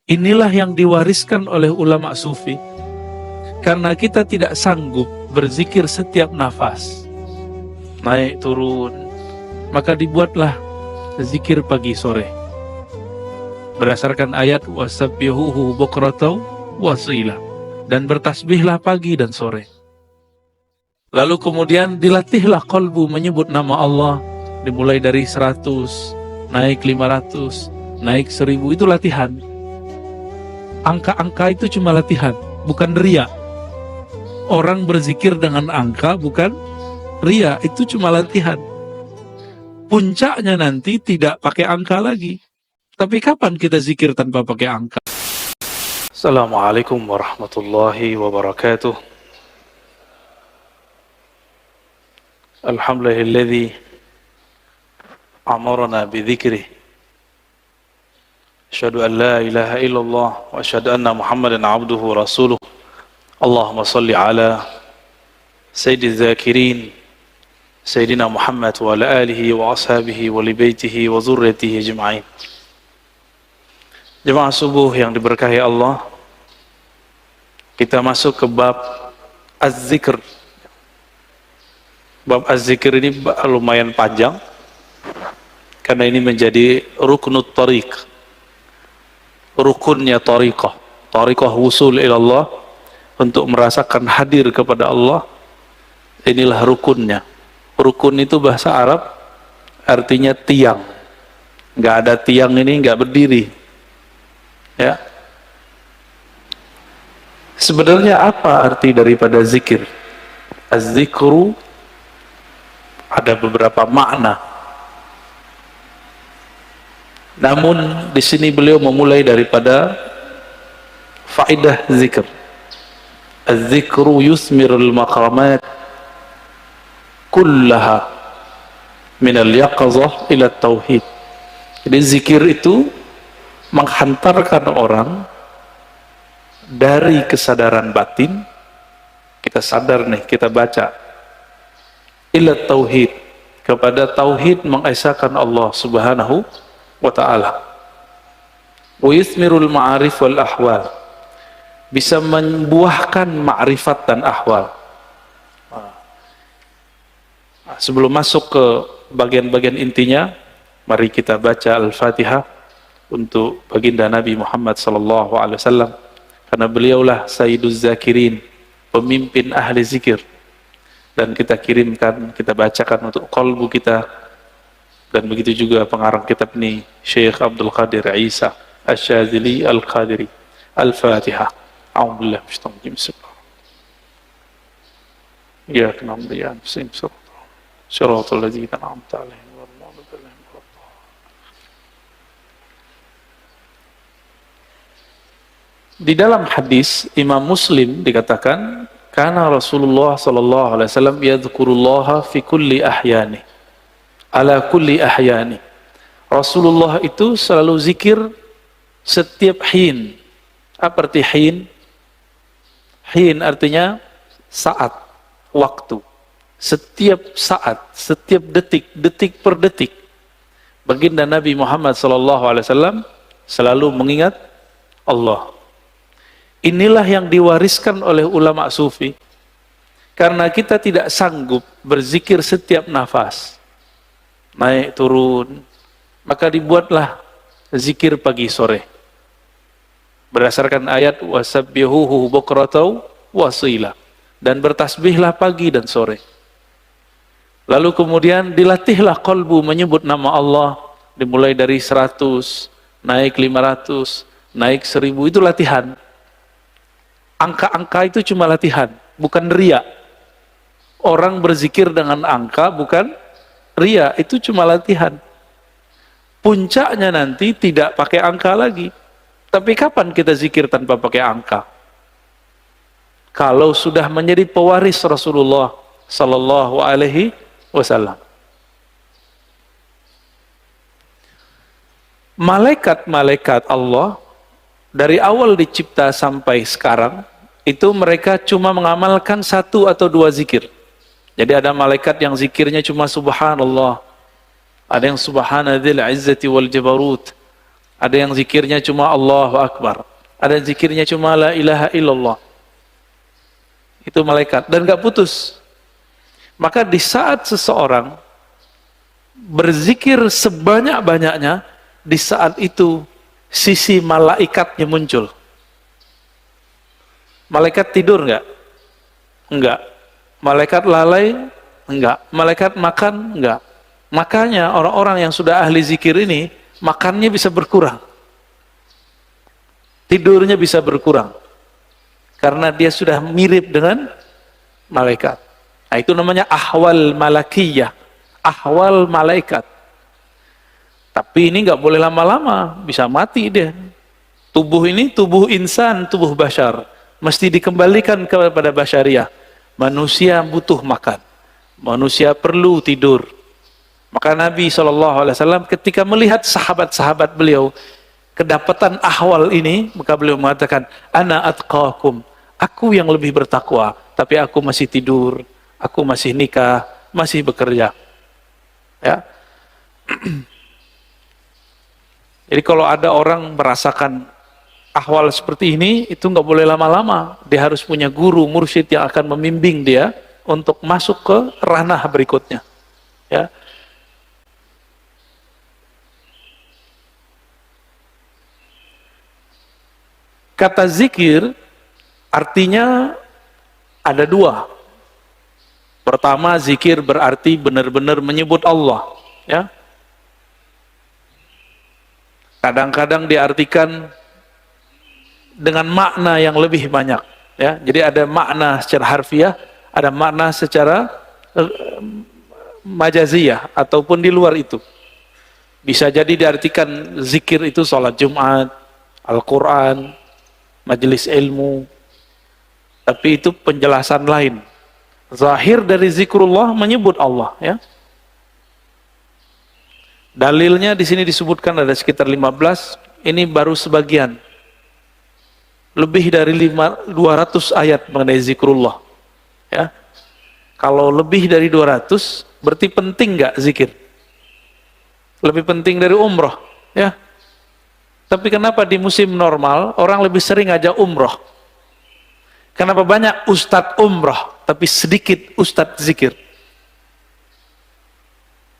Inilah yang diwariskan oleh ulama sufi. Karena kita tidak sanggup berzikir setiap nafas, naik turun, maka dibuatlah zikir pagi sore. Berdasarkan ayat wasabbihuhu bukratan wasila, dan bertasbihlah pagi dan sore. Lalu kemudian dilatihlah qalbu menyebut nama Allah, dimulai dari 100, naik 500, naik 1000, itu latihan. Angka-angka itu cuma latihan, bukan riya. Orang berzikir dengan angka bukan riya, itu cuma latihan. Puncaknya nanti tidak pakai angka lagi. Tapi kapan kita zikir tanpa pakai angka? Assalamualaikum warahmatullahi wabarakatuh. Alhamdulillahilladzi amarna bidzikrih. Asyhadu an la ilaha illallah wa asyhadu anna Muhammadan abduhu wa rasuluh. Allahumma salli ala sayyidiz zakirin Sayyidina Muhammad wa ala alihi wa ashabihi wa li baitihi wa zurriyyatihi ajma'in. Jemaah subuh yang diberkahi Allah, kita masuk ke bab az-zikr. Bab az-zikr ini lumayan panjang karena ini menjadi ruknut tariq, rukunnya tariqah wusul ilallah. Untuk merasakan hadir kepada Allah, inilah rukunnya. Rukun itu bahasa Arab artinya tiang. Nggak ada tiang ini nggak berdiri. Ya. Sebenarnya apa arti daripada zikir? Az-zikru ada beberapa makna. Namun di sini beliau memulai daripada faedah zikir. Az-zikru yusmirul maqamat kullaha minal yaqazah ila tauhid. Jadi zikir itu menghantarkan orang dari kesadaran batin, kita sadar nih, kita baca, ila tauhid, kepada tauhid, mengesahkan Allah subhanahu wa ta'ala. Wa yusmirul ma'arif wal ahwal, bisa membuahkan ma'rifat dan ahwal. Sebelum masuk ke bagian-bagian intinya, mari kita baca Al-Fatihah untuk baginda Nabi Muhammad sallallahu alaihi wasallam, karena beliaulah Sayyiduz Zakirin, pemimpin ahli zikir, dan kita kirimkan, kita bacakan untuk qalbu kita. Dan begitu juga pengarang kitab ini, Syekh Abdul Qadir Isa Asy-Syadzili Al-Qadiri. Al-Fatihah. أعوذ بالله من الشيطان الرجيم. بسم الله. إياك نعبد وإياك نستعين صراط الذين أنعمت عليهم غير المغضوب عليهم ولا الضالين. Di dalam hadis Imam Muslim dikatakan, karena Rasulullah sallallahu alaihi wasallam yadhkurullaha fi kulli ahyani, ala kulli ahyani. Rasulullah itu selalu zikir setiap hin. Apa arti hin? Hin artinya saat, waktu. Setiap saat, setiap detik, detik per detik. Baginda Nabi Muhammad SAW selalu mengingat Allah. Inilah yang diwariskan oleh ulama sufi. Karena kita tidak sanggup berzikir setiap nafas, naik turun, maka dibuatlah zikir pagi sore. Berdasarkan ayat wasabbihuhu bukratan wasila, dan bertasbihlah pagi dan sore. Lalu kemudian dilatihlah qalbu menyebut nama Allah, dimulai dari 100, naik 500, naik 1000, itu latihan. Angka-angka itu cuma latihan, bukan riya. Orang berzikir dengan angka bukan riya, itu cuma latihan. Puncaknya nanti tidak pakai angka lagi. Tapi kapan kita zikir tanpa pakai angka? Kalau sudah menjadi pewaris Rasulullah sallallahu alaihi wasallam. Malaikat-malaikat Allah dari awal dicipta sampai sekarang itu mereka cuma mengamalkan 1 atau 2 zikir. Jadi ada malaikat yang zikirnya cuma subhanallah, ada yang subhanadzil izzati wal jabarut, Ada yang zikirnya cuma Allahu Akbar. Ada yang zikirnya cuma la ilaha illallah. Itu malaikat. Dan gak putus. Maka di saat seseorang berzikir sebanyak-banyaknya, di saat itu sisi malaikatnya muncul. Malaikat tidur enggak? Enggak. Malaikat lalai? Enggak. Malaikat makan? Enggak. Makanya orang-orang yang sudah ahli zikir ini, makannya bisa berkurang. Tidurnya bisa berkurang. Karena dia sudah mirip dengan malaikat. Nah, itu namanya ahwal malakiyah. Ahwal malaikat. Tapi ini nggak boleh lama-lama, bisa mati dia. Tubuh ini tubuh insan, tubuh bashar, mesti dikembalikan kepada basyariah. Manusia butuh makan, manusia perlu tidur. Maka Nabi SAW ketika melihat sahabat-sahabat beliau kedapatan ahwal ini, maka beliau mengatakan, ana atqakum, aku yang lebih bertakwa, tapi aku masih tidur, aku masih nikah, masih bekerja. Ya. Jadi kalau ada orang merasakan ahwal seperti ini, itu nggak boleh lama-lama. Dia harus punya guru, mursyid yang akan membimbing dia untuk masuk ke ranah berikutnya. Ya. Kata zikir artinya ada dua. Pertama, zikir berarti benar-benar menyebut Allah. Ya. Kadang-kadang diartikan dengan makna yang lebih banyak. Ya. Jadi ada makna secara harfiah, ada makna secara majaziyah ataupun di luar itu. Bisa jadi diartikan zikir itu sholat Jumat, Al-Quran, majelis ilmu. Tapi itu penjelasan lain. Zahir dari zikrullah menyebut Allah. Ya. Dalilnya di sini disebutkan ada sekitar 15, ini baru sebagian. Lebih dari 200 ayat mengenai zikrullah. Ya. Kalau lebih dari 200, berarti penting nggak zikir? Lebih penting dari umroh. Ya. Tapi kenapa di musim normal, orang lebih sering ngajak umroh? Kenapa banyak ustadz umroh, tapi sedikit ustadz zikir?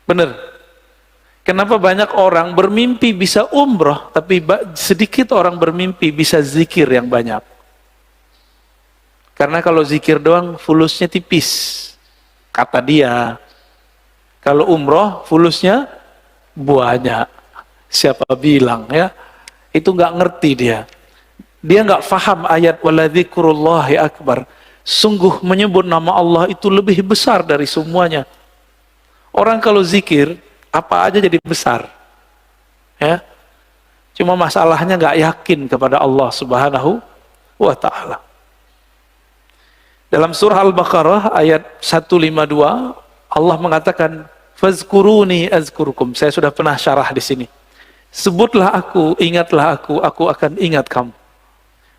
Bener? Kenapa banyak orang bermimpi bisa umroh, tapi sedikit orang bermimpi bisa zikir yang banyak? Karena kalau zikir doang, fulusnya tipis. Kata dia. Kalau umroh, fulusnya banyak. Siapa bilang ya? Itu nggak ngerti dia. Dia nggak faham ayat waladzikrullahi akbar. Sungguh menyebut nama Allah itu lebih besar dari semuanya. Orang kalau zikir, apa aja jadi besar. Ya. Cuma masalahnya nggak yakin kepada Allah Subhanahu wa Ta'ala. Dalam surah Al-Baqarah ayat 152, Allah mengatakan, fazkuruni azkurkum. Saya sudah pernah syarah di sini. Sebutlah aku, ingatlah aku akan ingat kamu.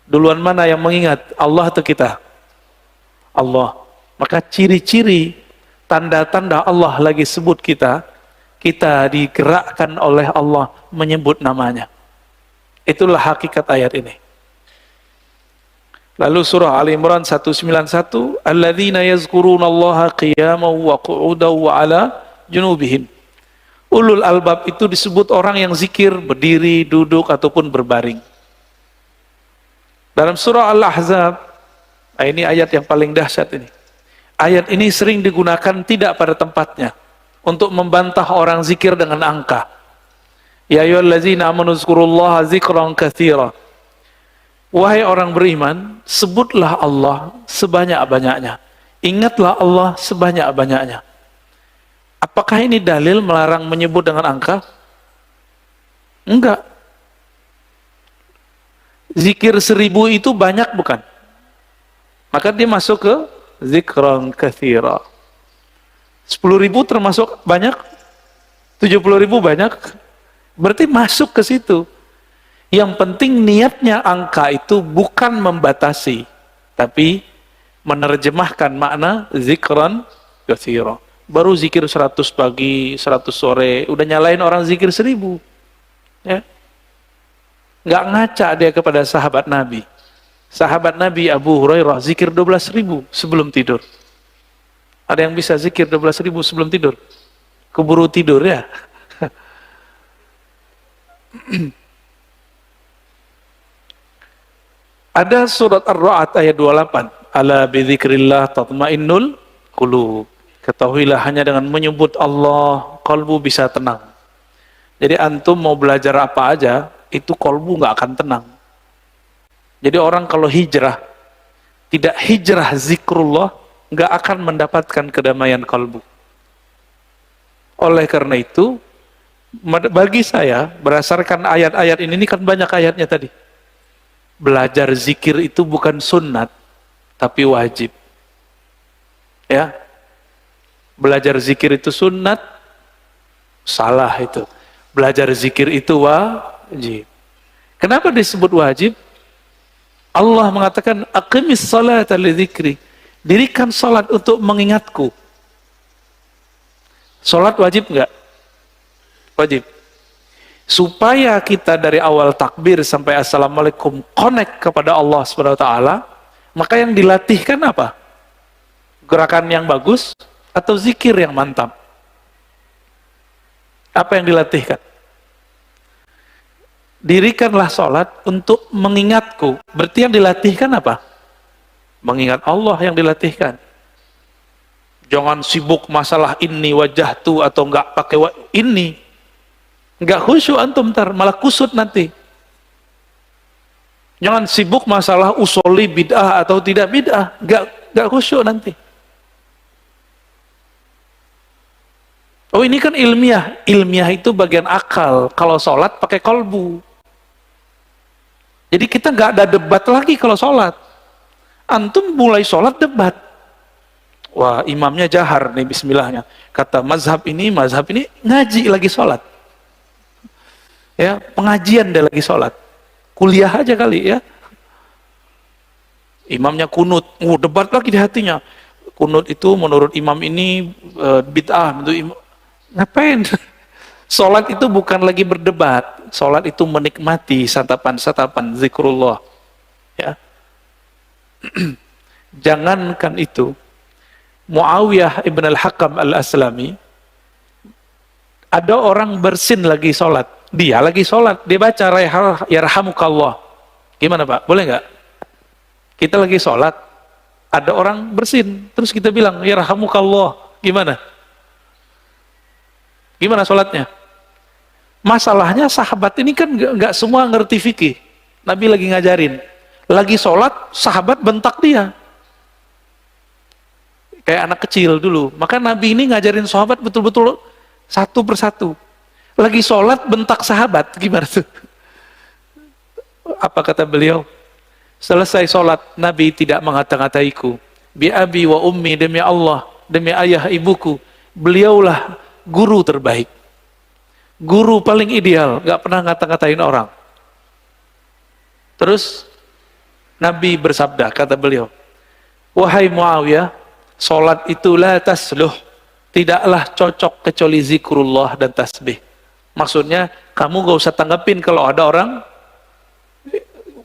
Duluan mana yang mengingat? Allah atau kita? Allah. Maka ciri-ciri, tanda-tanda Allah lagi sebut kita digerakkan oleh Allah menyebut namanya. Itulah hakikat ayat ini. Lalu surah Ali Imran 191, alladzina yazkurunallaha qiyaman wa qu'udan wa 'ala junubihim. Ulul albab itu disebut orang yang zikir berdiri, duduk ataupun berbaring. Dalam surah Al-Ahzab, ini ayat yang paling dahsyat ini. Ayat ini sering digunakan tidak pada tempatnya untuk membantah orang zikir dengan angka. Ya ayyuhallazina amanu zkurullaha zikran katsira. Wahai orang beriman, sebutlah Allah sebanyak-banyaknya. Ingatlah Allah sebanyak-banyaknya. Apakah ini dalil melarang menyebut dengan angka? Enggak. Zikir 1000 itu banyak bukan? Maka dia masuk ke zikran katsira. 10.000 termasuk banyak? 70.000 banyak? Berarti masuk ke situ. Yang penting niatnya angka itu bukan membatasi, tapi menerjemahkan makna zikran katsira. Baru zikir 100 pagi, 100 sore, udah nyalain orang zikir 1000. Ya. nggak ngaca dia kepada sahabat Nabi. Sahabat Nabi Abu Hurairah zikir 12.000 sebelum tidur. Ada yang bisa zikir 12.000 sebelum tidur? Keburu tidur ya. Ada surat Ar-Ra'd ayat 28. Ala bidzikrillah tatmainnul qulub. Ketahuilah hanya dengan menyebut Allah, kalbu bisa tenang. Jadi antum mau belajar apa aja, itu kalbu nggak akan tenang. Jadi orang kalau hijrah, tidak hijrah zikrullah, nggak akan mendapatkan kedamaian kalbu. Oleh karena itu, bagi saya, berdasarkan ayat-ayat ini kan banyak ayatnya tadi. Belajar zikir itu bukan sunnat, tapi wajib. Ya, belajar zikir itu sunnat, salah itu. Belajar zikir itu wajib. Kenapa disebut wajib? Allah mengatakan, aqimis salata lidzikri. Dirikan salat untuk mengingatku. Salat wajib enggak? Wajib. Supaya kita dari awal takbir sampai assalamualaikum connect kepada Allah SWT, maka yang dilatihkan apa? Gerakan yang bagus atau zikir yang mantap? Apa yang dilatihkan? Dirikanlah sholat untuk mengingatku. Berarti yang dilatihkan apa? Mengingat Allah yang dilatihkan. Jangan sibuk masalah ini wajah tu atau enggak pakai ini. Enggak khusyuk antum ntar, malah kusut nanti. Jangan sibuk masalah usoli bid'ah atau tidak bid'ah, enggak khusyuk nanti. Oh ini kan ilmiah. Ilmiah itu bagian akal. Kalau sholat pakai kolbu. Jadi kita nggak ada debat lagi kalau sholat. Antum mulai sholat debat. Wah imamnya jahar nih bismillahnya. Kata mazhab ini ngaji lagi sholat. Ya pengajian dia lagi sholat. Kuliah aja kali ya. Imamnya kunut. Debat lagi di hatinya. Kunut itu menurut imam ini bid'ah. Ngapain? Sholat itu bukan lagi berdebat. Sholat itu menikmati santapan-santapan zikrullah. Ya. Jangankan itu, Muawiyah ibn al-Hakam al-Aslami, ada orang bersin lagi sholat. Dia lagi sholat, dia baca yarhamukallah. Gimana Pak? Boleh nggak? Kita lagi sholat, ada orang bersin, terus kita bilang yarhamukallah. Gimana? Gimana sholatnya? Masalahnya sahabat ini kan nggak semua ngerti fikih. Nabi lagi ngajarin. Lagi sholat, sahabat bentak dia. Kayak anak kecil dulu. Maka Nabi ini ngajarin sahabat betul-betul satu persatu. Lagi sholat, bentak sahabat. Gimana tuh? Apa kata beliau? Selesai sholat, Nabi tidak mengata-ngataiku. Bi abi wa ummi, demi Allah, demi ayah ibuku. Beliaulah guru terbaik. Guru paling ideal, gak pernah ngata-ngatain orang. Terus Nabi bersabda, kata beliau, wahai Muawiyah, sholat itu la tasluh, tidaklah cocok kecuali zikrullah dan tasbih. Maksudnya kamu gak usah tanggapin kalau ada orang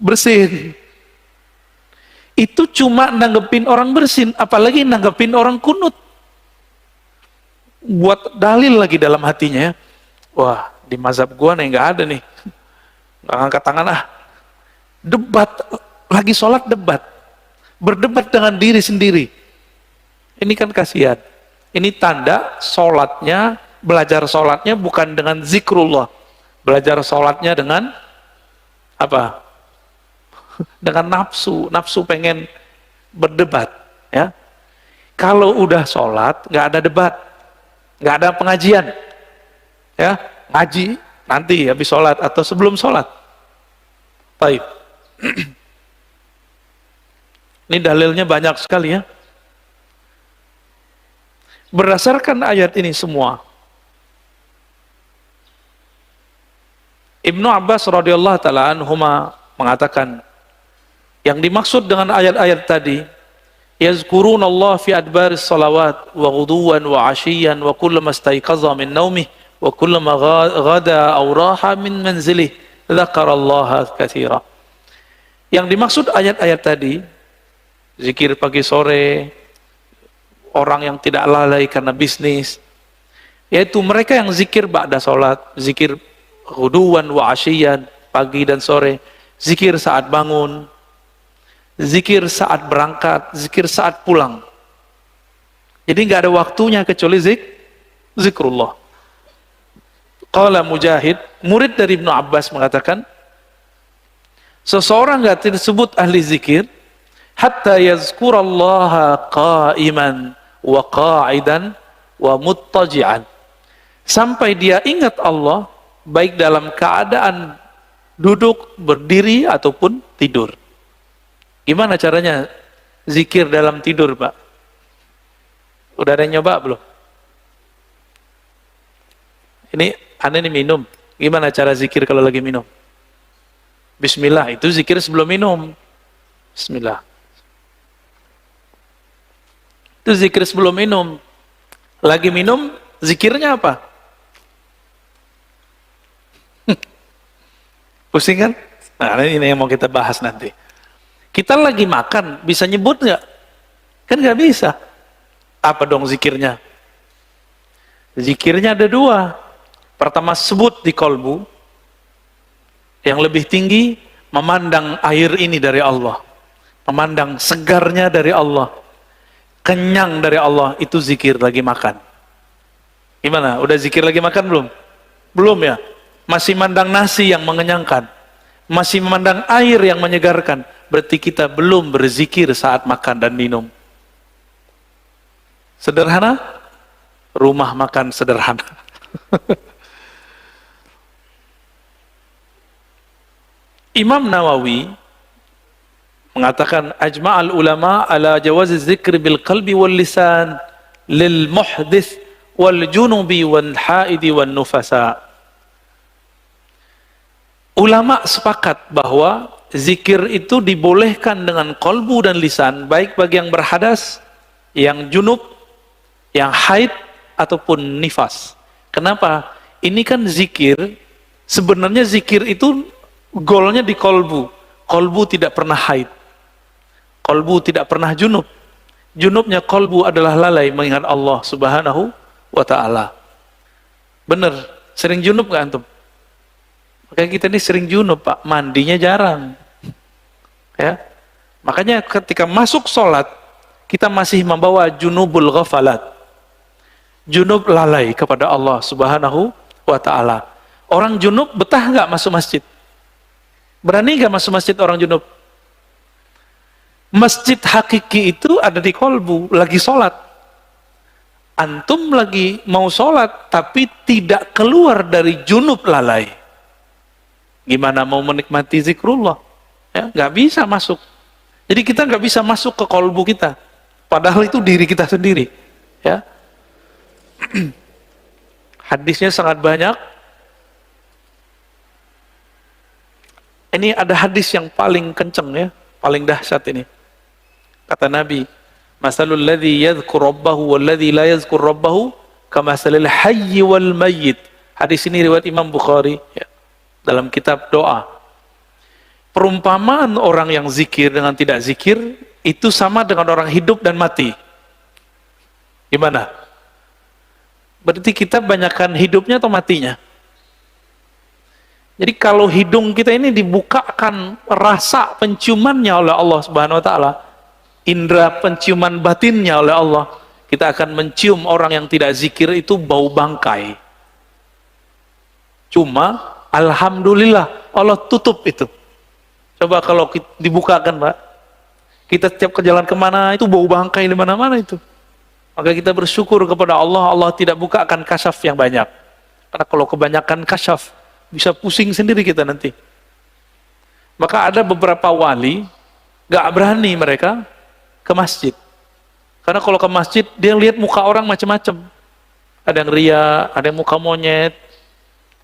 bersin. Itu cuma nanggepin orang bersin, apalagi nanggepin orang kunut. Buat dalil lagi dalam hatinya ya. Wah, di mazhab gua nih nggak ada nih. Nggak angkat tangan ah. Debat, lagi sholat debat. Berdebat dengan diri sendiri. Ini kan kasihan. Ini tanda sholatnya, belajar sholatnya bukan dengan zikrullah. Belajar sholatnya dengan apa? Dengan nafsu. Nafsu pengen berdebat. Ya. Kalau udah sholat, nggak ada debat. Nggak ada pengajian. Ya, ngaji nanti habis sholat atau sebelum sholat. Baik. Ini dalilnya banyak sekali ya. Berdasarkan ayat ini semua, Ibnu Abbas radhiyallahu taala anhuma mengatakan, yang dimaksud dengan ayat-ayat tadi, yazkurunallah fi adbaris salawat wa ghuduwan wa ashiyan wa kullama istayqaza min naumih wa kullama ghada aw raha min manzilih dzakarallaha katsira. Yang dimaksud ayat-ayat tadi, zikir pagi sore, orang yang tidak lalai karena bisnis, yaitu mereka yang zikir ba'da salat, zikir ghuduwan wa asyiyan, pagi dan sore, zikir saat bangun, zikir saat berangkat, zikir saat pulang. Jadi nggak ada waktunya kecuali zikrullah. Qala Mujahid, murid dari Ibnu Abbas mengatakan, seseorang nggak disebut ahli zikir hatta yazkurallaha qa'iman wa qa'idan wa muttaji'an, sampai dia ingat Allah baik dalam keadaan duduk, berdiri ataupun tidur. Gimana caranya zikir dalam tidur, Pak? Udah ada yang nyoba belum? Ini aneh nih minum. Gimana cara zikir kalau lagi minum? Bismillah, itu zikir sebelum minum. Bismillah. Itu zikir sebelum minum. Lagi minum, zikirnya apa? Pusing kan? Nah, ini yang mau kita bahas nanti. Kita lagi makan, bisa nyebut nggak? Kan nggak bisa. Apa dong zikirnya? Zikirnya ada dua. Pertama, sebut di kolbu. Yang lebih tinggi, memandang air ini dari Allah. Memandang segarnya dari Allah. Kenyang dari Allah, itu zikir lagi makan. Gimana? Udah zikir lagi makan belum? Belum ya? Masih mandang nasi yang mengenyangkan. Masih memandang air yang menyegarkan. Berarti kita belum berzikir saat makan dan minum. Sederhana? Rumah makan sederhana. Imam Nawawi mengatakan ajma'al ulama ala jawazi zikri bil qalbi wal lisan lil muhdits wal junubi wal haidi wal nufasa. Ulama sepakat bahwa zikir itu dibolehkan dengan kolbu dan lisan, baik bagi yang berhadas, yang junub, yang haid ataupun nifas. Kenapa? Ini kan zikir, sebenarnya zikir itu golnya di kolbu. Kolbu tidak pernah haid. Kolbu tidak pernah junub. Junubnya kolbu adalah lalai mengingat Allah Subhanahu wa ta'ala. Bener, sering junub gak antum? Makanya kita ini sering junub, Pak. Mandinya jarang. Ya. Makanya ketika masuk sholat, kita masih membawa junubul ghafalat. Junub lalai kepada Allah Subhanahu wa ta'ala. Orang junub betah nggak masuk masjid? Berani nggak masuk masjid orang junub? Masjid hakiki itu ada di kolbu, lagi sholat. Antum lagi mau sholat, tapi tidak keluar dari junub lalai. Gimana mau menikmati zikrullah? Ya, nggak bisa masuk. Jadi kita nggak bisa masuk ke kolbu kita. Padahal itu diri kita sendiri. Ya. Hadisnya sangat banyak. Ini ada hadis yang paling kenceng ya, paling dahsyat ini. Kata Nabi, "Masalul ladzi yadhkur rabbahu wal ladzi la yadhkur rabbahu kamasalil hayyi wal mayyit." Hadis ini riwayat Imam Bukhari ya, dalam kitab doa. Perumpamaan orang yang zikir dengan tidak zikir itu sama dengan orang hidup dan mati. Gimana? Berarti kita banyakkan hidupnya atau matinya? Jadi kalau hidung kita ini dibukakan rasa penciumannya oleh Allah Subhanahu wa ta'ala, indera penciuman batinnya oleh Allah, kita akan mencium orang yang tidak zikir itu bau bangkai. Cuma alhamdulillah Allah tutup itu. Coba kalau dibukakan, Pak, kita setiap ke jalan kemana itu bau bangkai di mana-mana itu. Maka kita bersyukur kepada Allah, Allah tidak bukakan kasyaf yang banyak. Karena kalau kebanyakan kasyaf, bisa pusing sendiri kita nanti. Maka ada beberapa wali, gak berani mereka ke masjid. Karena kalau ke masjid, dia lihat muka orang macam-macam. Ada yang ria, ada yang muka monyet,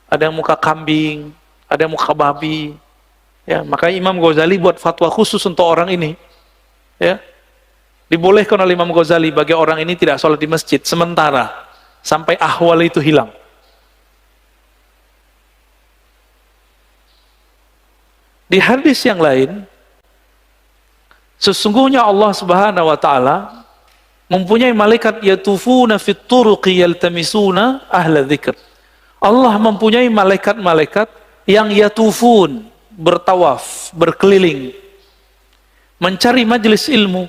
ada yang muka kambing, ada yang muka babi. Ya, maka Imam Ghazali buat fatwa khusus untuk orang ini. Ya, dibolehkan oleh Imam Ghazali bagi orang ini tidak sholat di masjid sementara sampai ahwal itu hilang. Di hadis yang lain, sesungguhnya Allah Subhanahu wa taala mempunyai malaikat yatufuna fit turuqi yaltamisuna ahla dzikr. Allah mempunyai malaikat-malaikat yang yatufun, bertawaf, berkeliling, mencari majelis ilmu.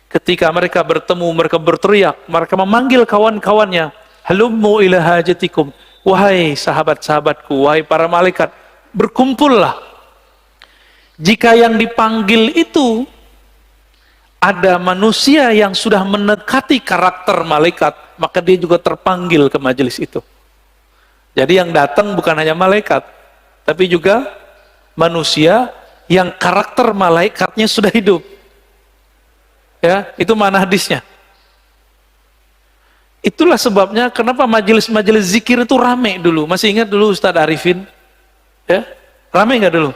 Ketika mereka bertemu, mereka berteriak, mereka memanggil kawan-kawannya, halummu ila hajatikum, wahai sahabat-sahabatku, wahai para malaikat, berkumpullah. Jika yang dipanggil itu ada manusia yang sudah mendekati karakter malaikat, maka dia juga terpanggil ke majelis itu. Jadi yang datang bukan hanya malaikat, tapi juga manusia yang karakter malaikatnya sudah hidup. Ya, itu mana hadisnya. Itulah sebabnya kenapa majelis-majelis zikir itu rame dulu. Masih ingat dulu Ustadz Arifin? Ya, rame nggak dulu?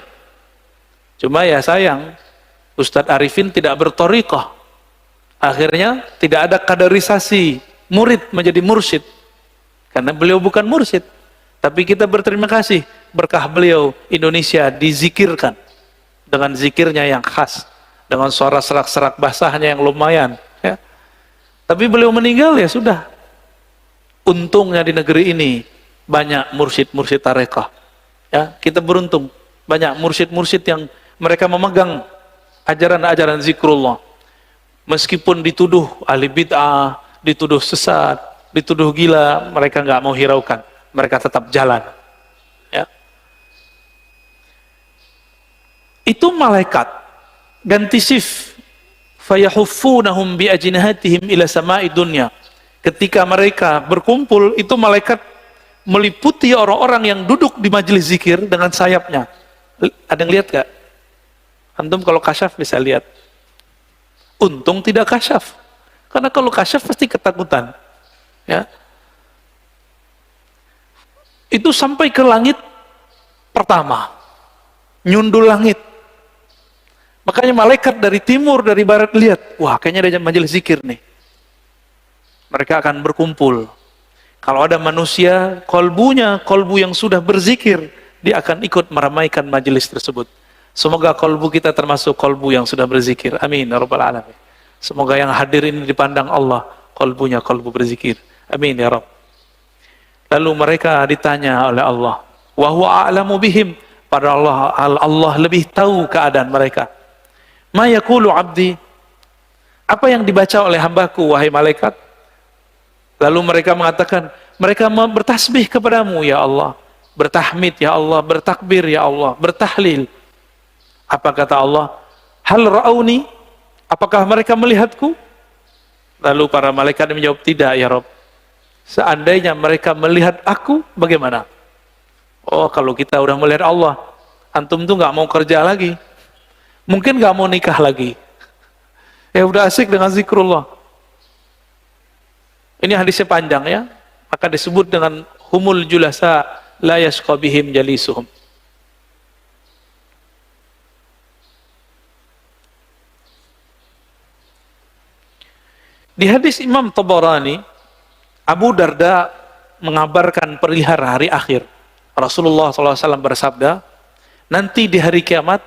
Cuma ya sayang, Ustadz Arifin tidak berthariqah. Akhirnya tidak ada kaderisasi murid menjadi mursyid. Karena beliau bukan mursyid. Tapi kita berterima kasih, berkah beliau Indonesia dizikirkan dengan zikirnya yang khas, dengan suara serak-serak basahnya yang lumayan. Ya. Tapi beliau meninggal ya sudah. Untungnya di negeri ini banyak mursyid-mursyid tarekah. Ya, kita beruntung banyak mursyid-mursyid yang mereka memegang ajaran-ajaran zikrullah. Meskipun dituduh ahli bid'ah, dituduh sesat, dituduh gila, mereka nggak mau hiraukan. Mereka tetap jalan. Ya. Itu malaikat ganti sif, fayahuffunahum bi ajnihatihim ila sama'i dunya. Ketika mereka berkumpul, itu malaikat meliputi orang-orang yang duduk di majelis zikir dengan sayapnya. Ada yang lihat gak? Antum kalau kasyaf bisa lihat. Untung tidak kasyaf. Karena kalau kasyaf pasti ketakutan. Ya. Itu sampai ke langit pertama. Nyundul langit. Makanya malaikat dari timur, dari barat lihat, wah kayaknya ada majelis zikir nih. Mereka akan berkumpul. Kalau ada manusia, kolbu yang sudah berzikir, dia akan ikut meramaikan majelis tersebut. Semoga kolbu kita termasuk kolbu yang sudah berzikir. Amin ya rabbal alamin. Semoga yang hadir ini dipandang Allah, kolbunya kolbu berzikir. Amin ya rabb. Lalu mereka ditanya oleh Allah, wa huwa a'lamu bihim, pada Allah lebih tahu keadaan mereka. Ma yaqulu 'abdi, apa yang dibaca oleh hambaku wahai malaikat? Lalu mereka mengatakan, mereka bertasbih kepadamu ya Allah, bertahmid ya Allah, bertakbir ya Allah, bertahlil. Apa kata Allah? Hal ra'auni, apakah mereka melihatku? Lalu para malaikat menjawab, tidak ya Rabb. Seandainya mereka melihat aku, bagaimana? Oh, kalau kita udah melihat Allah, antum tuh nggak mau kerja lagi, mungkin nggak mau nikah lagi. Ya udah asik dengan zikrullah. Ini hadisnya panjang ya, maka disebut dengan humul julasa la yashqa bihim jalisuhum. Di hadis Imam Tabarani, Abu Darda mengabarkan perihal hari akhir. Rasulullah SAW bersabda, nanti di hari kiamat,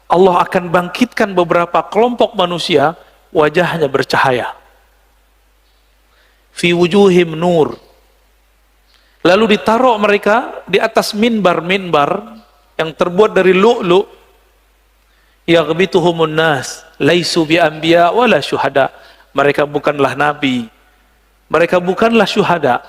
Allah akan bangkitkan beberapa kelompok manusia, wajahnya bercahaya. Fi wujuhim nur. Lalu ditaruh mereka di atas minbar-minbar yang terbuat dari lu'lu'. Yaghbituhumun nas, laisu bi anbiya wala syuhada. Mereka bukanlah nabi, mereka bukanlah syuhada.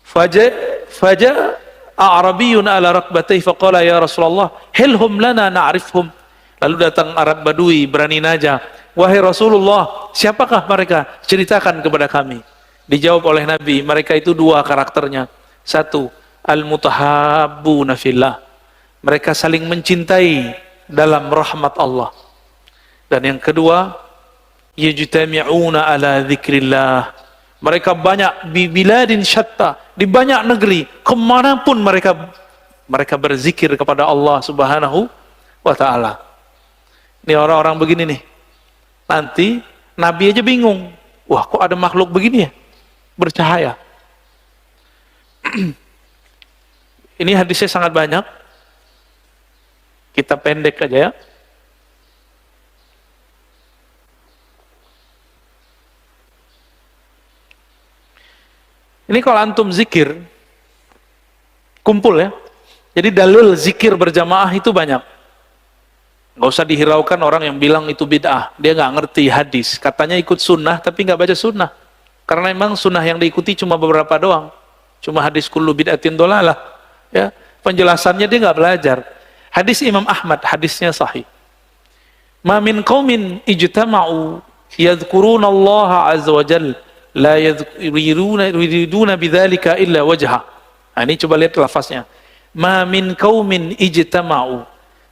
Faja A'rabiyun ala rakbatayhi faqala ya Rasulullah hilhum lana na'rifhum. Lalu datang Arab Badui berani najah, wahai Rasulullah, siapakah mereka? Ceritakan kepada kami. Dijawab oleh Nabi, mereka itu dua karakternya. Satu, al-mutahabbuna fillah, mereka saling mencintai dalam rahmat Allah. Dan yang kedua, yajtami'una ala dzikrillah, mereka banyak di biladin syatta, di banyak negeri, kemanapun mereka berzikir kepada Allah Subhanahu wa ta'ala. Ini orang-orang begini nih, nanti Nabi aja bingung, wah kok ada makhluk begini ya, bercahaya. Ini hadisnya sangat banyak. Kita pendek aja ya. Ini kalau antum zikir, kumpul ya. Jadi dalil zikir berjamaah itu banyak. Nggak usah dihiraukan orang yang bilang itu bid'ah. Dia nggak ngerti hadis. Katanya ikut sunnah tapi nggak baca sunnah. Karena memang sunnah yang diikuti cuma beberapa doang. Cuma hadis kullu bid'atin dolalah. Ya, penjelasannya dia nggak belajar. Hadis Imam Ahmad, hadisnya sahih. Ma min qaumin ijtama'u yadhkuruna Allah azza wa jalla la yuriduna bidzalika illa wajha. Nah, ini coba lihat lafaznya. Ma min qaumin ijtama'u.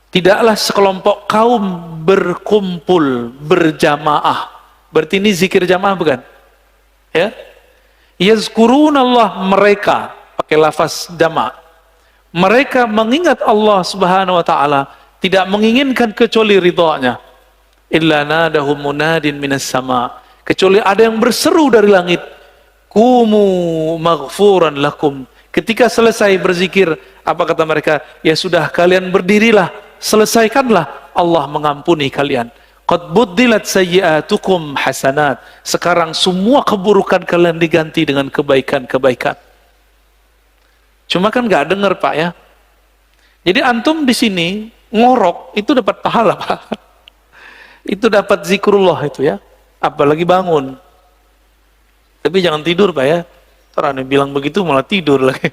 Tidaklah sekelompok kaum berkumpul berjamaah. Berarti ini zikir jamaah bukan? Ya. Yazkurun Allah, mereka pakai lafaz jama'. Mereka mengingat Allah Subhanahu wa taala, tidak menginginkan kecuali ridha-Nya. Illa nadahum munadin minas sama. Kecuali ada yang berseru dari langit. Kumu maghfuran lakum. Ketika selesai berzikir, apa kata mereka? Ya sudah, kalian berdirilah, selesaikanlah, Allah mengampuni kalian. Qad buddilat sayyi'atukum hasanat. Sekarang semua keburukan kalian diganti dengan kebaikan-kebaikan. Cuma kan nggak dengar Pak ya. Jadi antum di sini ngorok itu dapat pahala Pak. Itu dapat zikrullah itu ya. Apalagi bangun. Tapi jangan tidur Pak ya. Terus bilang begitu malah tidur lagi.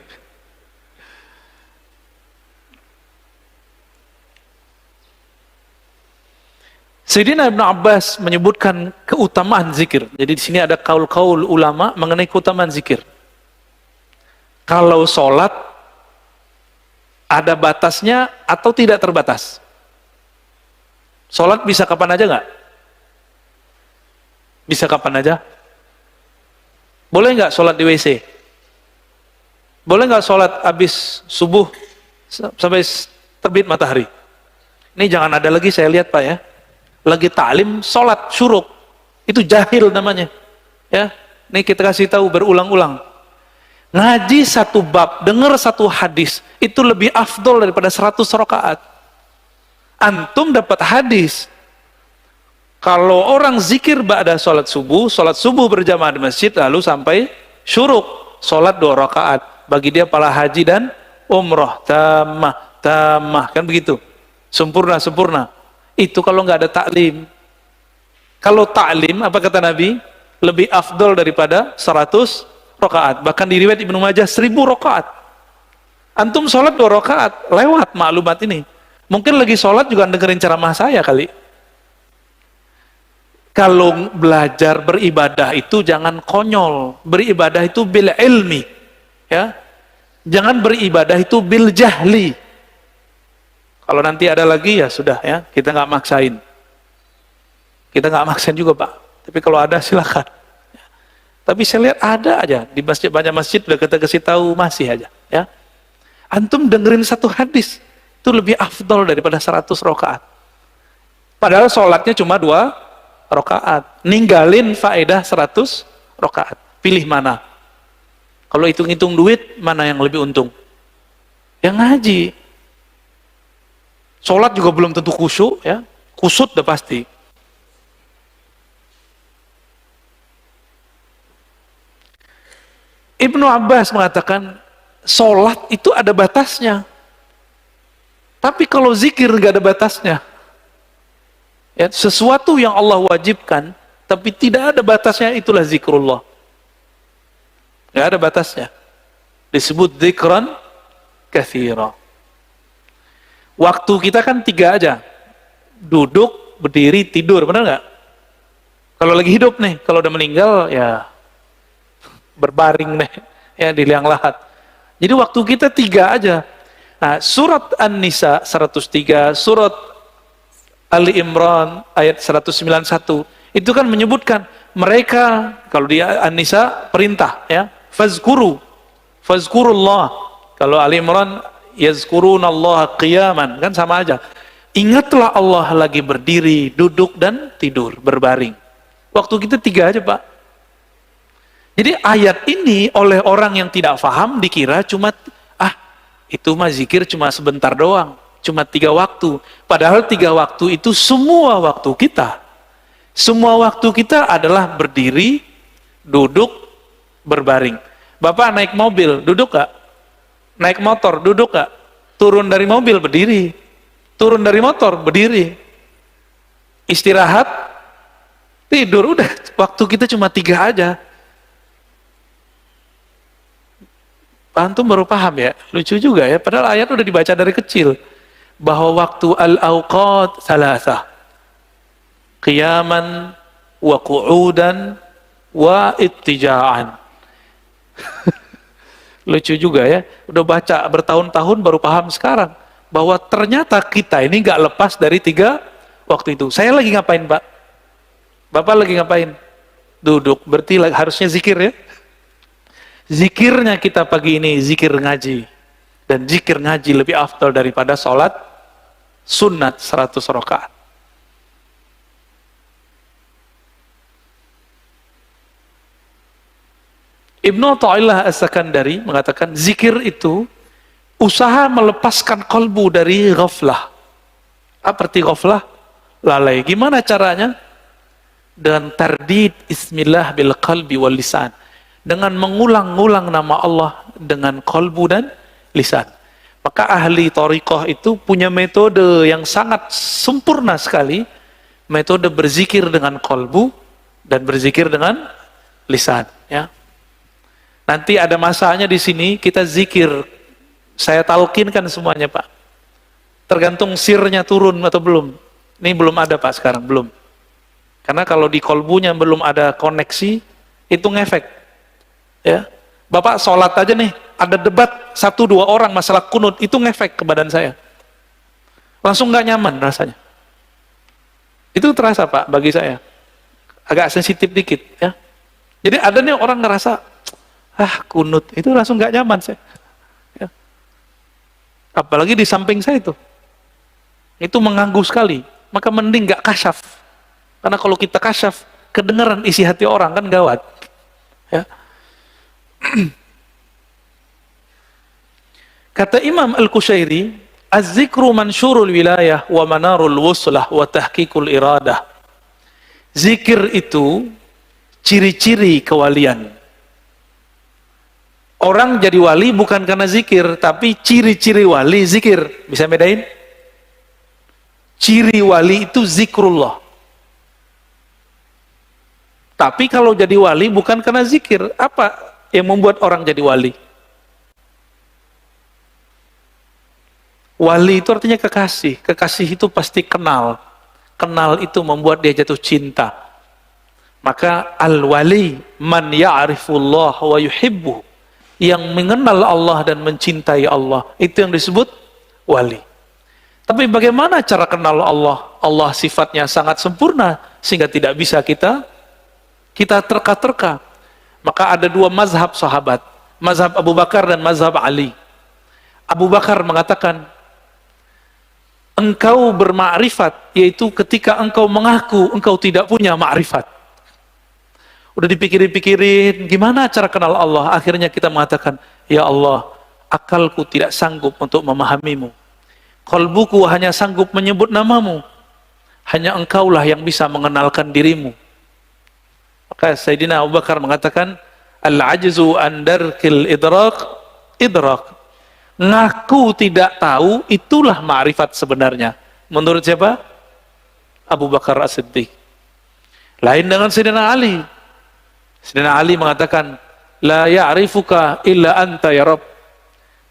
Sayyidina Ibnu Abbas menyebutkan keutamaan zikir. Jadi di sini ada kaul-kaul ulama mengenai keutamaan zikir. Kalau sholat ada batasnya atau tidak terbatas? Sholat bisa kapan aja nggak? Bisa kapan aja? Boleh nggak sholat di WC? Boleh nggak sholat habis subuh sampai terbit matahari? Ini jangan ada lagi saya lihat Pak ya. Lagi ta'lim sholat syuruk. Itu jahil namanya. Ya, ini kita kasih tahu berulang-ulang. Ngaji satu bab, dengar satu hadis, itu lebih afdol daripada 100 rakaat. Antum dapat hadis. Kalau orang zikir ba'da sholat subuh berjamaah di masjid, lalu sampai syuruk, sholat 2 rakaat. Bagi dia pahala haji dan umroh, tamah, kan begitu. Sempurna. Itu kalau nggak ada taklim. Kalau taklim, apa kata Nabi? Lebih afdol daripada 100 rakaat. Bahkan di riwayat Ibnu Majah 1000 rakaat. Antum sholat 2 rakaat, lewat maklumat ini. Mungkin lagi sholat juga dengerin ceramah saya kali. Kalau belajar beribadah itu jangan konyol. Beribadah itu bil ilmi. Ya. Jangan beribadah itu bil jahli. Kalau nanti ada lagi ya sudah ya, kita nggak maksain. Kita nggak maksain juga Pak. Tapi kalau ada silakan. Tapi saya lihat ada aja di masjid, banyak masjid udah kita kasih tahu masih aja. Ya. Antum dengerin satu hadis itu lebih afdol daripada 100 rakaat. Padahal sholatnya cuma 2 rakaat. Ninggalin faedah 100 rakaat. Pilih mana? Kalau hitung-hitung duit, mana yang lebih untung? Yang ngaji. Sholat juga belum tentu khusyuk, ya. Kusut udah pasti. Ibnu Abbas mengatakan, sholat itu ada batasnya. Tapi kalau zikir nggak ada batasnya. Ya, sesuatu yang Allah wajibkan, tapi tidak ada batasnya, itulah zikrullah. Nggak ada batasnya. Disebut zikran katsira. Waktu kita kan 3 aja. Duduk, berdiri, tidur, benar nggak? Kalau lagi hidup nih, kalau udah meninggal ya berbaring nih, ya di liang lahat. Jadi waktu kita 3 aja. Nah, surat An-Nisa 103, surat Ali Imran ayat 191, itu kan menyebutkan mereka, kalau di An-Nisa perintah ya, fazkurullah. Kalau Ali Imran yazkurunallaha qiyaman, kan sama aja. Ingatlah Allah lagi berdiri, duduk dan tidur, berbaring. Waktu kita 3 aja Pak. Jadi ayat ini oleh orang yang tidak paham dikira cuma itu mah zikir cuma sebentar doang. cuma 3 waktu. Padahal 3 waktu itu semua waktu kita. Semua waktu kita adalah berdiri, duduk, berbaring. Bapak naik mobil, duduk gak? Naik motor, duduk gak? Turun dari mobil, berdiri. Turun dari motor, berdiri. Istirahat, tidur, udah. Waktu kita cuma 3 aja. Antum baru paham ya? Lucu juga ya, padahal ayat udah dibaca dari kecil. Bahwa waktu al-awqat salasah. Qiyaman, wa qu'udan, wa ittija'an. Lucu juga ya, udah baca bertahun-tahun baru paham sekarang. Bahwa ternyata kita ini gak lepas dari 3 waktu itu. Saya lagi ngapain, Pak? Bapak lagi ngapain? Duduk, berarti harusnya zikir ya. Zikirnya kita pagi ini zikir ngaji, dan zikir ngaji lebih afdal daripada sholat sunat 100 rakaat. Ibnu Athaillah As-Sakandari mengatakan zikir itu usaha melepaskan kolbu dari ghaflah. Apa arti ghaflah? Lalai. Gimana caranya? Dengan tardid ismillah bil qalbi wal lisan. Dengan mengulang-ulang nama Allah dengan kolbu dan lisan. Maka ahli thariqah itu punya metode yang sangat sempurna sekali. Metode berzikir dengan kolbu dan berzikir dengan lisan. Ya. Nanti ada masanya di sini kita zikir. Saya talkinkan semuanya, Pak. Tergantung sirnya turun atau belum. Ini belum ada, Pak, sekarang. Belum. Karena kalau di kolbunya belum ada koneksi, itu ngefek. Ya, Bapak sholat aja nih, ada debat 1-2 orang masalah kunut, itu ngefek ke badan saya. Langsung nggak nyaman rasanya. Itu terasa, Pak, bagi saya. Agak sensitif dikit, ya. Jadi ada nih orang ngerasa, kunut, itu langsung nggak nyaman saya. Ya. Apalagi di samping saya itu mengganggu sekali. Maka mending nggak kasyaf. Karena kalau kita kasyaf, kedengaran isi hati orang kan gawat. Ya. Kata Imam Al-Qushairi, az-zikru mansyurul wilayah wa manarul wuslah wa tahqiqul iradah. Zikir itu ciri-ciri kewalian. Orang jadi wali bukan karena zikir, tapi ciri-ciri wali zikir. Bisa bedain? Ciri wali itu zikrullah. Tapi kalau jadi wali bukan karena zikir, apa yang membuat orang jadi wali? Wali itu artinya kekasih. Kekasih itu pasti kenal. Kenal itu membuat dia jatuh cinta. Maka al-wali man ya'rifullah wa yuhibbu. Yang mengenal Allah dan mencintai Allah. Itu yang disebut wali. Tapi bagaimana cara kenal Allah? Allah sifatnya sangat sempurna sehingga tidak bisa kita terka-terka. Maka ada 2 mazhab sahabat, mazhab Abu Bakar dan mazhab Ali. Abu Bakar mengatakan, engkau bermakrifat, yaitu ketika engkau mengaku engkau tidak punya makrifat. Udah dipikirin, gimana cara kenal Allah? Akhirnya kita mengatakan, ya Allah, akalku tidak sanggup untuk memahamimu. Qalbuku hanya sanggup menyebut namamu. Hanya engkaulah yang bisa mengenalkan dirimu. Maka Sayyidina Abu Bakar mengatakan, al-ajzu an darkil idrak. Ngaku tidak tahu, itulah ma'rifat sebenarnya. Menurut siapa? Abu Bakar As-Siddiq. Lain dengan Sayyidina Ali. Sayyidina Ali mengatakan, la ya'rifuka illa anta ya Rabb.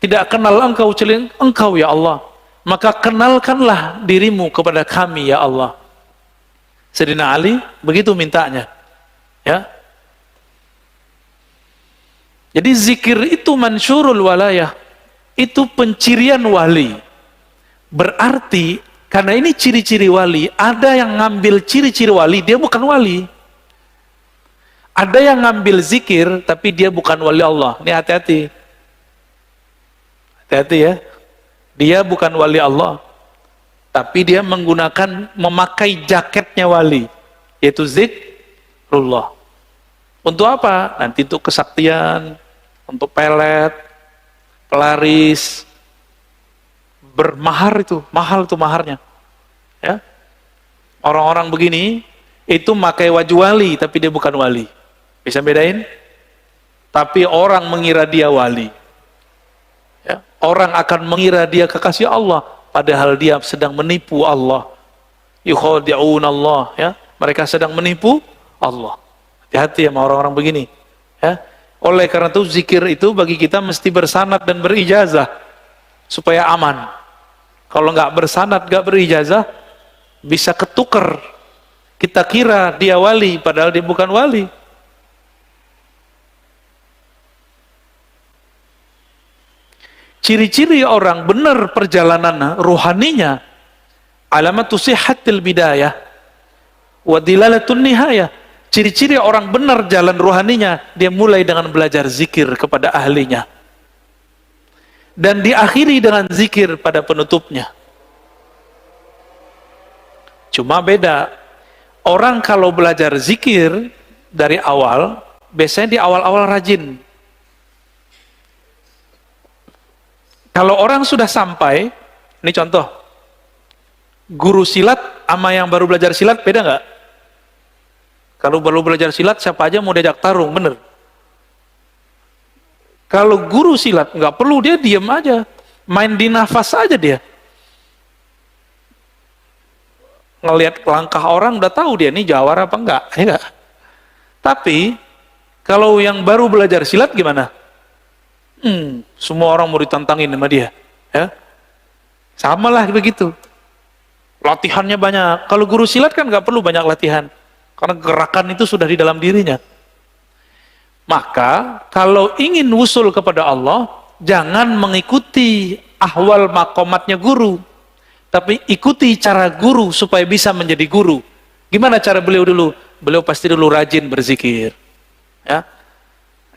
Tidak kenal engkau kecuali engkau ya Allah. Maka kenalkanlah dirimu kepada kami ya Allah. Sayyidina Ali begitu mintanya. Ya. Jadi zikir itu mansyurul walayah. Itu pencirian wali. Berarti karena ini ciri-ciri wali, ada yang ngambil ciri-ciri wali, dia bukan wali. Ada yang ngambil zikir tapi dia bukan wali Allah. Ini hati-hati. Hati-hati ya. Dia bukan wali Allah. Tapi dia memakai jaketnya wali, yaitu zikrullah. Untuk apa? Nanti untuk kesaktian, untuk pelet, pelaris, bermahar itu, mahal itu maharnya. Ya. Orang-orang begini itu pakai wajah wali tapi dia bukan wali. Bisa bedain? Tapi orang mengira dia wali. Ya. Orang akan mengira dia kekasih Allah padahal dia sedang menipu Allah. Yukhadi'un Allah, ya. Mereka sedang menipu Allah. Hati-hati sama orang-orang begini, ya. Oleh karena itu zikir itu bagi kita mesti bersanad dan berijazah supaya aman. Kalau nggak bersanad, nggak berijazah, bisa ketuker. Kita kira dia wali, padahal dia bukan wali. Ciri-ciri orang benar perjalanan ruhaninya, alamatu sihhatil bidayah wa dilalatun nihayah. Ciri-ciri orang benar jalan ruhaninya, dia mulai dengan belajar zikir kepada ahlinya. Dan diakhiri dengan zikir pada penutupnya. Cuma beda, orang kalau belajar zikir dari awal, biasanya di awal-awal rajin. Kalau orang sudah sampai, ini contoh, guru silat sama yang baru belajar silat beda nggak? Kalau baru belajar silat, siapa aja mau diajak tarung, bener? Kalau guru silat, nggak perlu, dia diem aja. Main di nafas aja dia. Ngelihat langkah orang, udah tahu dia ini jawara apa enggak. Ya enggak? Tapi, kalau yang baru belajar silat gimana? Semua orang mau ditantangin sama dia. Ya? Sama lah begitu. Latihannya banyak. Kalau guru silat kan nggak perlu banyak latihan. Karena gerakan itu sudah di dalam dirinya. Maka kalau ingin wusul kepada Allah, jangan mengikuti ahwal makomatnya guru, tapi ikuti cara guru supaya bisa menjadi guru. Gimana cara beliau dulu? Beliau pasti dulu rajin berzikir. Ya,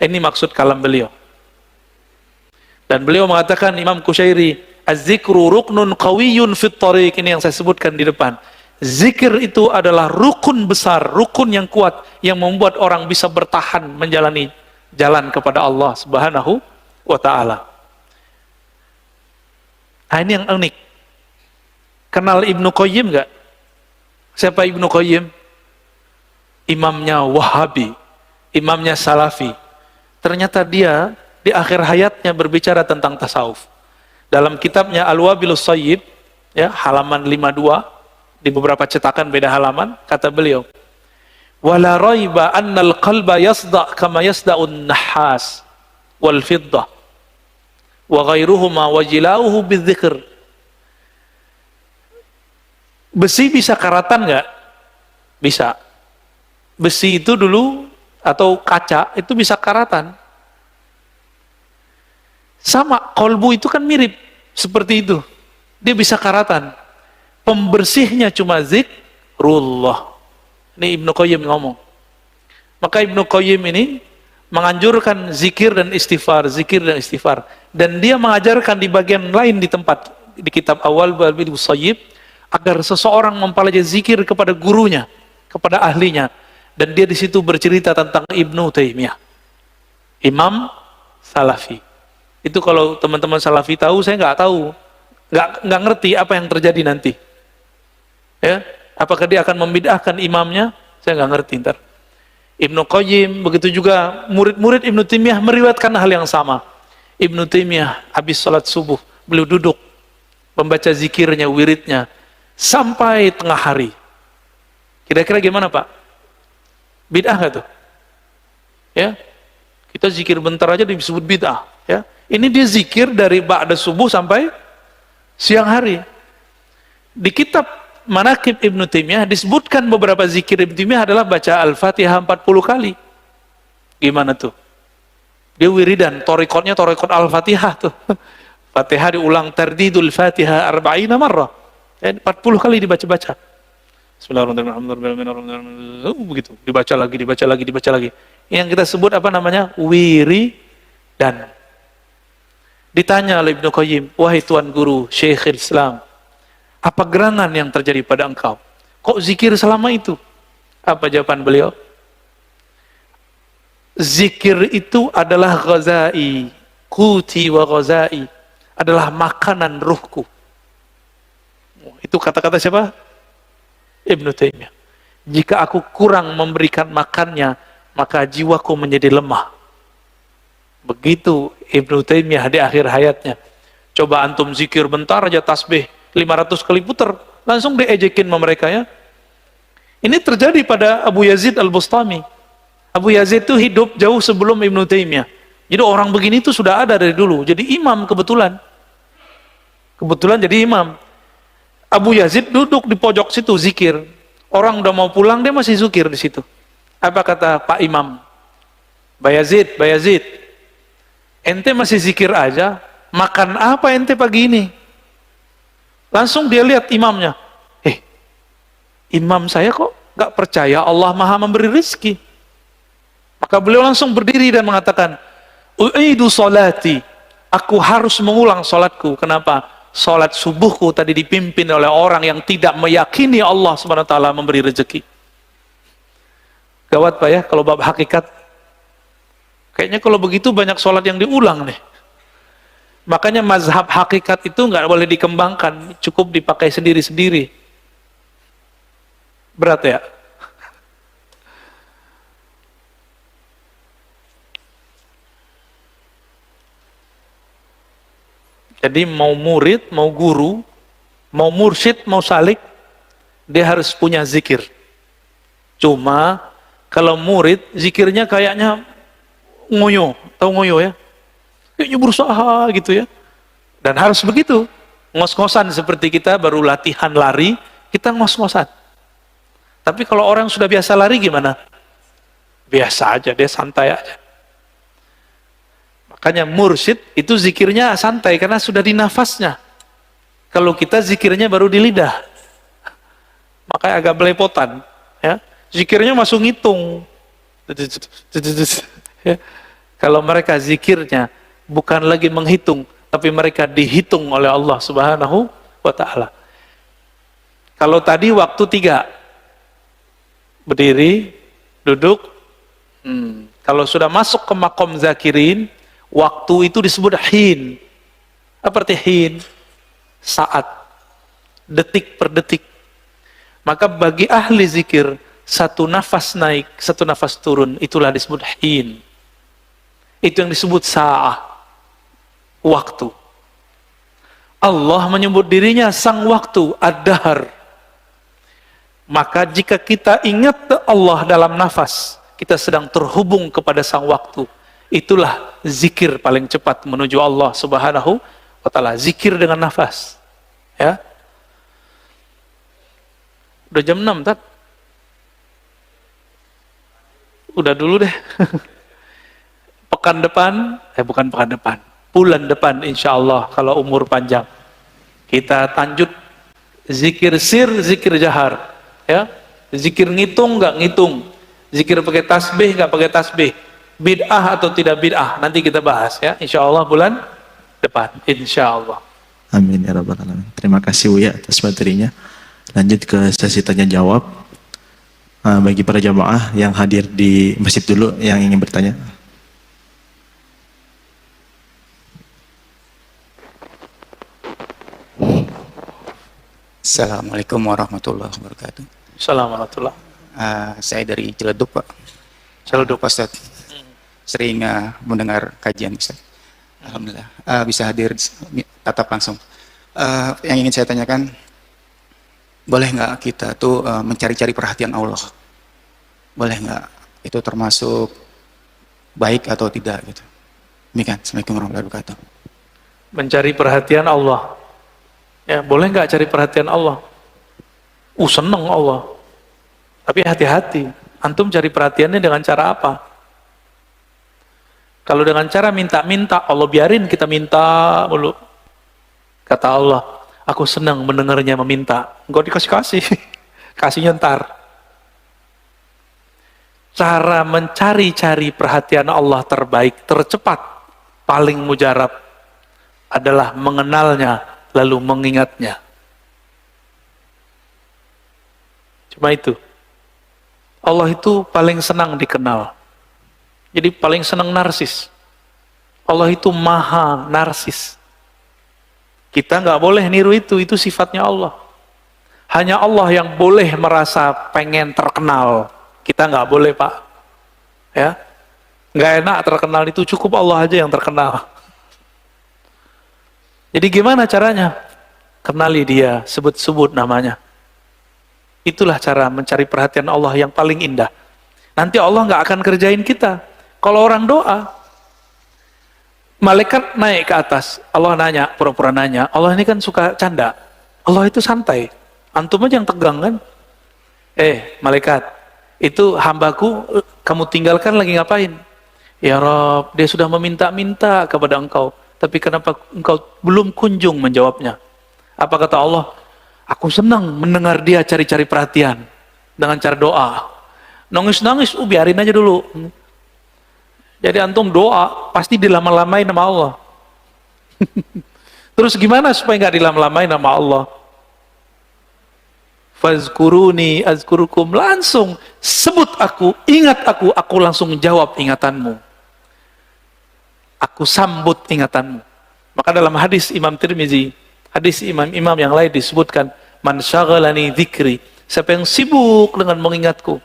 ini maksud kalam beliau. Dan beliau mengatakan, Imam Kusyairi, az-zikru ruknun qawiyyun fit thariq, ini yang saya sebutkan di depan. Zikir itu adalah rukun besar, rukun yang kuat, yang membuat orang bisa bertahan menjalani jalan kepada Allah Subhanahu wa ta'ala. Nah, ini yang unik. Kenal Ibnu Qayyim nggak? Siapa Ibnu Qayyim? Imamnya Wahabi, imamnya Salafi. Ternyata dia di akhir hayatnya berbicara tentang tasawuf. Dalam kitabnya Al-Wabilus Shayyib, ya, halaman 52, di beberapa cetakan beda halaman, kata beliau, wala raiba annal qalba yasda' kama yasda'un nahas wal fiddah wa ghairuhuma wa jilauhu bidzikr. Besi bisa karatan nggak? Bisa. Besi itu dulu atau kaca itu bisa karatan. Sama, kolbu itu kan mirip seperti itu. Dia bisa karatan. Pembersihnya cuma zikrullah. Ini Ibnu Qayyim ngomong. Maka Ibnu Qayyim ini menganjurkan zikir dan istighfar, zikir dan istighfar. Dan dia mengajarkan di bagian lain di tempat, di kitab awal Wabilus Shayyib, agar seseorang mempelajari zikir kepada gurunya, kepada ahlinya. Dan dia di situ bercerita tentang Ibnu Taimiyah, Imam Salafi. Itu kalau teman-teman Salafi tahu, saya nggak tahu, nggak ngerti apa yang terjadi nanti. Ya, apakah dia akan membid'ahkan imamnya? Saya nggak ngerti ntar. Ibnu Qayyim, begitu juga murid-murid Ibnu Taimiyah meriwayatkan hal yang sama. Ibnu Taimiyah habis sholat subuh, beliau duduk membaca zikirnya, wiridnya sampai tengah hari. Kira-kira gimana, Pak? Bid'ah nggak tuh? Ya, kita zikir bentar aja disebut bid'ah. Ya, ini dia zikir dari ba'da subuh sampai siang hari. Di kitab Manaqib Ibnu Taimiyah disebutkan beberapa zikir Ibnu Taimiyah adalah baca Al-Fatihah 40 kali. Gimana tuh? Dia wiridan, torikotnya torikot Al-Fatihah tuh. Fatihah diulang tardidul Fatihah 40 marrah. 40 kali dibaca-baca. Bismillahirrahmanirrahim. Begitu, dibaca lagi. Yang kita sebut apa namanya? Wiridan. Ditanya oleh Ibnu Qayyim, wahai Tuan Guru, Syekhul Islam, apa gerangan yang terjadi pada engkau? Kok zikir selama itu? Apa jawaban beliau? Zikir itu adalah ghazai, kuti wa ghazai, adalah makanan ruhku. Itu kata-kata siapa? Ibnu Taimiyah. Jika aku kurang memberikan makannya, maka jiwaku menjadi lemah. Begitu Ibnu Taimiyah di akhir hayatnya. Coba antum zikir bentar aja tasbih 500 kali putar, langsung diejekin sama mereka ya. Ini terjadi pada Abu Yazid Al-Bustami. Abu Yazid itu hidup jauh sebelum Ibnu Taimiyah. Jadi orang begini itu sudah ada dari dulu. Jadi imam kebetulan. Kebetulan jadi imam. Abu Yazid duduk di pojok situ zikir. Orang udah mau pulang dia masih zikir di situ. Apa kata Pak Imam? Bayazid, Bayazid, ente masih zikir aja, makan apa ente pagi ini? Langsung dia lihat imamnya. Imam saya kok gak percaya Allah Maha memberi rizki. Maka beliau langsung berdiri dan mengatakan, U'idu salati, aku harus mengulang salatku. Kenapa? Salat subuhku tadi dipimpin oleh orang yang tidak meyakini Allah Subhanahu wa taala memberi rezeki. Gawat Pak ya kalau bab hakikat. Kayaknya kalau begitu banyak salat yang diulang nih. Makanya mazhab hakikat itu nggak boleh dikembangkan, cukup dipakai sendiri-sendiri. Berat ya? Jadi mau murid, mau guru, mau mursyid, mau salik, dia harus punya zikir. Cuma kalau murid, zikirnya kayaknya ngoyo, tahu ngoyo ya? Kayaknya berusaha gitu ya. Dan harus begitu. Ngos-ngosan seperti kita baru latihan lari, kita ngos-ngosan. Tapi kalau orang sudah biasa lari gimana? Biasa aja, dia santai aja. Makanya mursyid itu zikirnya santai karena sudah di nafasnya. Kalau kita zikirnya baru di lidah. Makanya agak belepotan, ya. Zikirnya masuk ngitung. Ya. Kalau mereka zikirnya bukan lagi menghitung, tapi mereka dihitung oleh Allah Subhanahu wa taala. Kalau tadi waktu 3. Berdiri, duduk. Kalau sudah masuk ke makom zakirin, waktu itu disebut hin. Apa arti hin? Saat, detik per detik. Maka bagi ahli zikir, satu nafas naik, satu nafas turun, itulah disebut hin. Itu yang disebut sa'ah, waktu. Allah menyebut dirinya sang waktu, ad-dahr. Maka jika kita ingat Allah dalam nafas, kita sedang terhubung kepada sang waktu. Itulah zikir paling cepat menuju Allah Subhanahu wa taala. Zikir dengan nafas. Ya. Udah jam 6, Tat. Udah dulu deh. Pekan depan, bukan pekan depan. Bulan depan insyaallah kalau umur panjang. Kita lanjut zikir sir, zikir jahar. Ya. Zikir ngitung enggak ngitung. Zikir pakai tasbih enggak pakai tasbih. Bid'ah atau tidak bid'ah, nanti kita bahas ya, insyaallah bulan depan, insyaallah. Amin ya rabbal alamin. Terima kasih Uya atas materinya. Lanjut ke sesi tanya jawab. Bagi para jamaah yang hadir di masjid dulu yang ingin bertanya. Assalamualaikum warahmatullahi wabarakatuh. Assalamualaikum. Saya dari Ciledug, Pak. Ciledug, Pak Ustaz. Sering mendengar kajian Ustaz. Alhamdulillah bisa hadir tatap langsung. Yang ingin saya tanyakan, boleh nggak kita tuh mencari-cari perhatian Allah? Boleh nggak? Itu termasuk baik atau tidak gitu? Demikian. Assalamualaikum warahmatullahi wabarakatuh. Mencari perhatian Allah. Ya, boleh nggak cari perhatian Allah? Seneng Allah. Tapi hati-hati. Antum cari perhatiannya dengan cara apa? Kalau dengan cara minta-minta, Allah biarin kita minta mulu. Kata Allah, aku senang mendengarnya meminta. Enggak dikasih-kasih. Kasihnya ntar. Cara mencari-cari perhatian Allah terbaik, tercepat, paling mujarab adalah mengenalnya, lalu mengingatnya. Cuma itu. Allah itu paling senang dikenal. Jadi paling senang narsis. Allah itu maha narsis. Kita nggak boleh niru itu sifatnya Allah. Hanya Allah yang boleh merasa pengen terkenal. Kita nggak boleh, Pak. Ya, nggak enak terkenal, itu cukup Allah aja yang terkenal. Jadi gimana caranya? Kenali dia, sebut-sebut namanya. Itulah cara mencari perhatian Allah yang paling indah. Nanti Allah nggak akan kerjain kita. Kalau orang doa, malaikat naik ke atas, Allah nanya, pura-pura nanya, Allah ini kan suka canda. Allah itu santai. Antum aja yang tegang kan? Malaikat, itu hambaku kamu tinggalkan lagi ngapain? Ya Rob, dia sudah meminta-minta kepada engkau, tapi kenapa engkau belum kunjung menjawabnya? Apa kata Allah? Aku senang mendengar dia cari-cari perhatian dengan cara doa. Nangis-nangis, biarin aja dulu. Jadi antum doa, pasti dilama-lamain sama Allah. Terus gimana supaya nggak dilama-lamain sama Allah? Fazkuruni azkurukum, langsung sebut aku, ingat aku langsung jawab ingatanmu. Aku sambut ingatanmu. Maka dalam hadis Imam Tirmizi, hadis imam-imam yang lain disebutkan, man syaghalani dzikri, siapa yang sibuk dengan mengingatku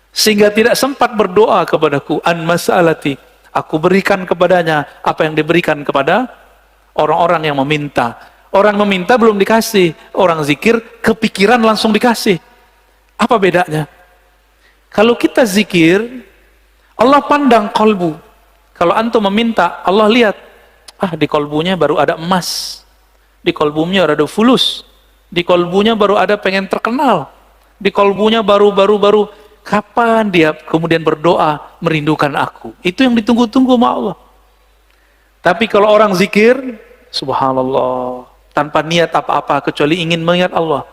sehingga tidak sempat berdoa kepadaku, an mas'alati, aku berikan kepadanya apa yang diberikan kepada orang-orang yang meminta. Orang meminta belum dikasih, orang zikir kepikiran langsung dikasih. Apa bedanya? Kalau kita zikir, Allah pandang kolbu. Kalau antum meminta, Allah lihat, di kolbunya baru ada emas, di kolbunya ada fulus, di kolbunya baru ada pengen terkenal, di kolbunya baru kapan dia kemudian berdoa merindukan aku. Itu yang ditunggu-tunggu sama Allah. Tapi kalau orang zikir, subhanallah, tanpa niat apa-apa kecuali ingin mengingat Allah,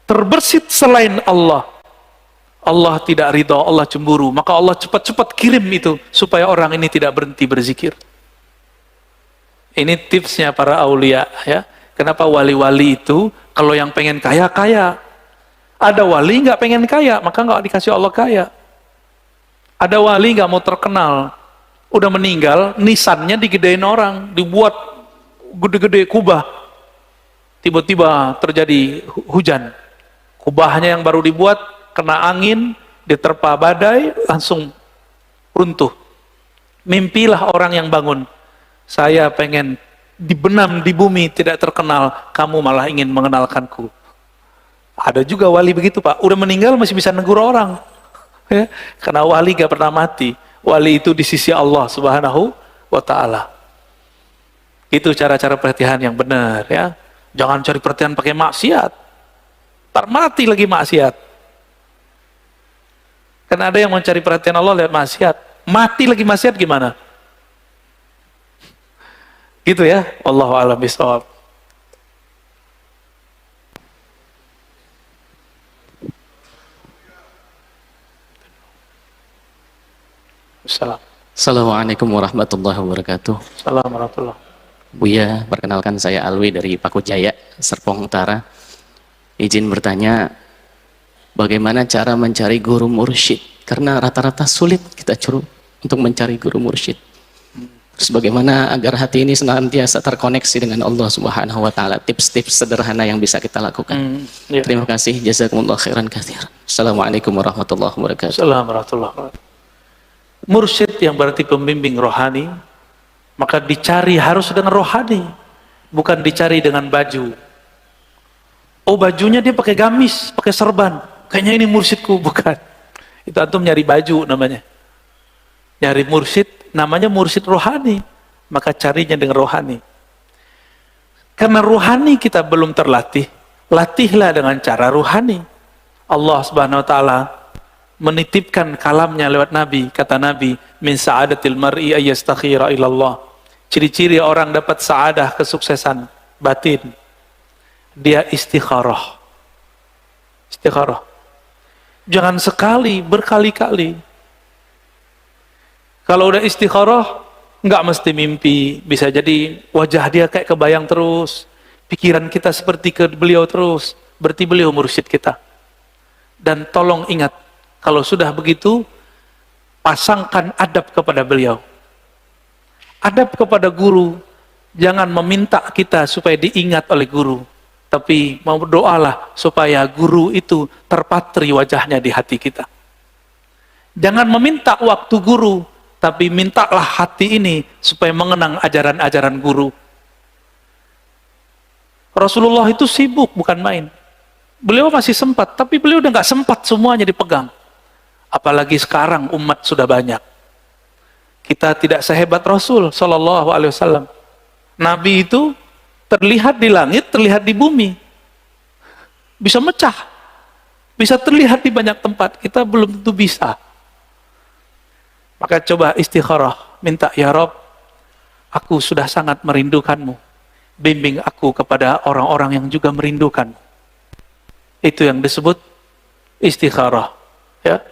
terbersit selain Allah, Allah tidak ridha, Allah cemburu, maka Allah cepat-cepat kirim itu supaya orang ini tidak berhenti berzikir. Ini tipsnya para aulia, ya. Kenapa wali-wali itu kalau yang pengen kaya, kaya. Ada wali nggak pengen kaya, maka nggak dikasih Allah kaya. Ada wali nggak mau terkenal, udah meninggal, nisannya digedein orang, dibuat gede-gede kubah. Tiba-tiba terjadi hujan, kubahnya yang baru dibuat kena angin, diterpa badai, langsung runtuh. Mimpilah orang yang bangun, saya pengen dibenam di bumi tidak terkenal, kamu malah ingin mengenalkanku. Ada juga wali begitu, Pak, udah meninggal masih bisa negur orang, ya, karena wali gak pernah mati. Wali itu di sisi Allah Subhanahu wa ta'ala. Itu cara-cara perhatian yang benar, ya. Jangan cari perhatian pakai maksiat, ntar mati lagi maksiat. Karena ada yang mencari perhatian Allah lihat maksiat, mati lagi maksiat gimana? Gitu ya, wallahu a'lam bishawab. Assalamualaikum warahmatullahi wabarakatuh. Assalamualaikum warahmatullahi wabarakatuh. Buya, perkenalkan saya Alwi dari Paku Jaya, Serpong Utara. Izin bertanya, bagaimana cara mencari guru mursyid? Karena rata-rata sulit kita untuk mencari guru mursyid. Terus bagaimana agar hati ini senantiasa terkoneksi dengan Allah Subhanahu wa ta'ala? Tips-tips sederhana yang bisa kita lakukan. Ya. Terima kasih, jazakumullah khairan katsir. Assalamualaikum warahmatullahi wabarakatuh. Assalamualaikum warahmatullahi wabarakatuh. Mursyid yang berarti pembimbing rohani, maka dicari harus dengan rohani, bukan dicari dengan baju. Oh, bajunya dia pakai gamis, pakai serban, kayaknya ini mursyidku. Bukan, itu antum nyari baju namanya. Nyari mursyid namanya mursyid rohani, maka carinya dengan rohani. Karena rohani kita belum terlatih, latihlah dengan cara rohani. Allah Subhanahu wa ta'ala menitipkan kalamnya lewat Nabi. Kata Nabi, min sa'adatil mar'i ayyastakhira ilallah. Ciri-ciri orang dapat sa'adah, kesuksesan batin, dia istikharah. Istikharah. Jangan sekali, berkali-kali. Kalau udah istikharah, nggak mesti mimpi. Bisa jadi wajah dia kayak kebayang terus, pikiran kita seperti ke beliau terus. Berarti beliau mursyid kita. Dan tolong ingat, kalau sudah begitu, pasangkan adab kepada beliau. Adab kepada guru, jangan meminta kita supaya diingat oleh guru. Tapi mau berdoalah supaya guru itu terpatri wajahnya di hati kita. Jangan meminta waktu guru, tapi mintalah hati ini supaya mengenang ajaran-ajaran guru. Rasulullah itu sibuk, bukan main. Beliau masih sempat, tapi beliau udah nggak sempat semuanya dipegang. Apalagi sekarang umat sudah banyak. Kita tidak sehebat Rasul Shallallahu Alaihi Wasallam. Nabi itu terlihat di langit, terlihat di bumi. Bisa mecah. Bisa terlihat di banyak tempat. Kita belum tentu bisa. Maka coba istikharah. Minta, ya Rob, aku sudah sangat merindukanmu. Bimbing aku kepada orang-orang yang juga merindukanmu. Itu yang disebut istikharah. Ya.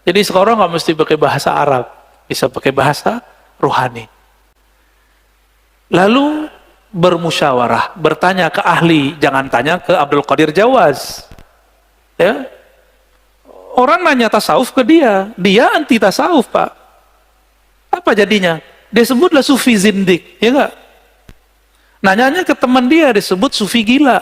Jadi sekarang nggak mesti pakai bahasa Arab. Bisa pakai bahasa rohani. Lalu bermusyawarah, bertanya ke ahli, jangan tanya ke Abdul Qadir Jawaz. Ya. Orang nanya tasawuf ke dia anti tasawuf, Pak. Apa jadinya? Dia sebutlah sufi zindik, ya enggak? Nanyanya ke teman dia disebut sufi gila.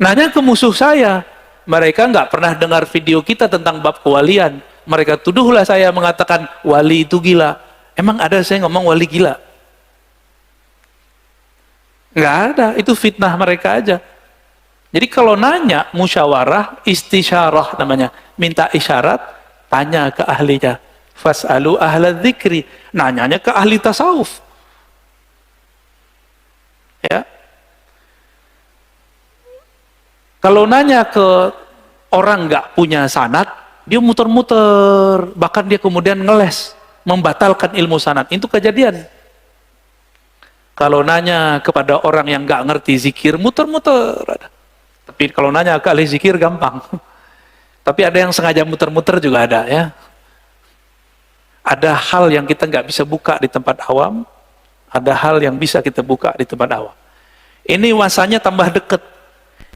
Nanya ke musuh saya, mereka nggak pernah dengar video kita tentang bab kewalian. Mereka tuduhlah saya mengatakan wali itu gila. Emang ada saya ngomong wali gila? Nggak ada, itu fitnah mereka aja. Jadi kalau nanya, musyawarah, istisyarah namanya. Minta isyarat, tanya ke ahlinya. Fas'alu ahla dzikri. Nanyanya ke ahli tasawuf. Ya. Kalau nanya ke orang nggak punya sanad, dia muter-muter. Bahkan dia kemudian ngeles, membatalkan ilmu sanad. Itu kejadian. Kalau nanya kepada orang yang nggak ngerti zikir, muter-muter. Tapi kalau nanya ke ahli zikir gampang. Tapi ada yang sengaja muter-muter juga ada ya. Ada hal yang kita nggak bisa buka di tempat awam, ada hal yang bisa kita buka di tempat awam. Ini masanya tambah dekat.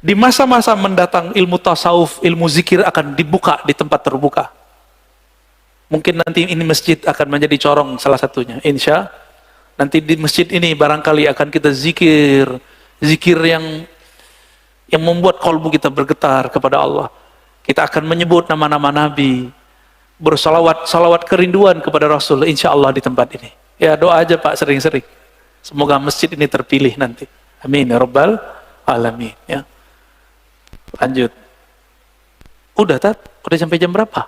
Di masa-masa mendatang ilmu tasawuf, ilmu zikir akan dibuka di tempat terbuka. Mungkin nanti ini masjid akan menjadi corong salah satunya, insya. Nanti di masjid ini barangkali akan kita zikir yang membuat kalbu kita bergetar kepada Allah. Kita akan menyebut nama-nama Nabi, bersalawat kerinduan kepada Rasul, insya Allah di tempat ini. Ya doa aja Pak sering-sering. Semoga masjid ini terpilih nanti. Amin ya Rabbal Alamin. Ya. Lanjut. Udah Tat? Udah sampai jam berapa?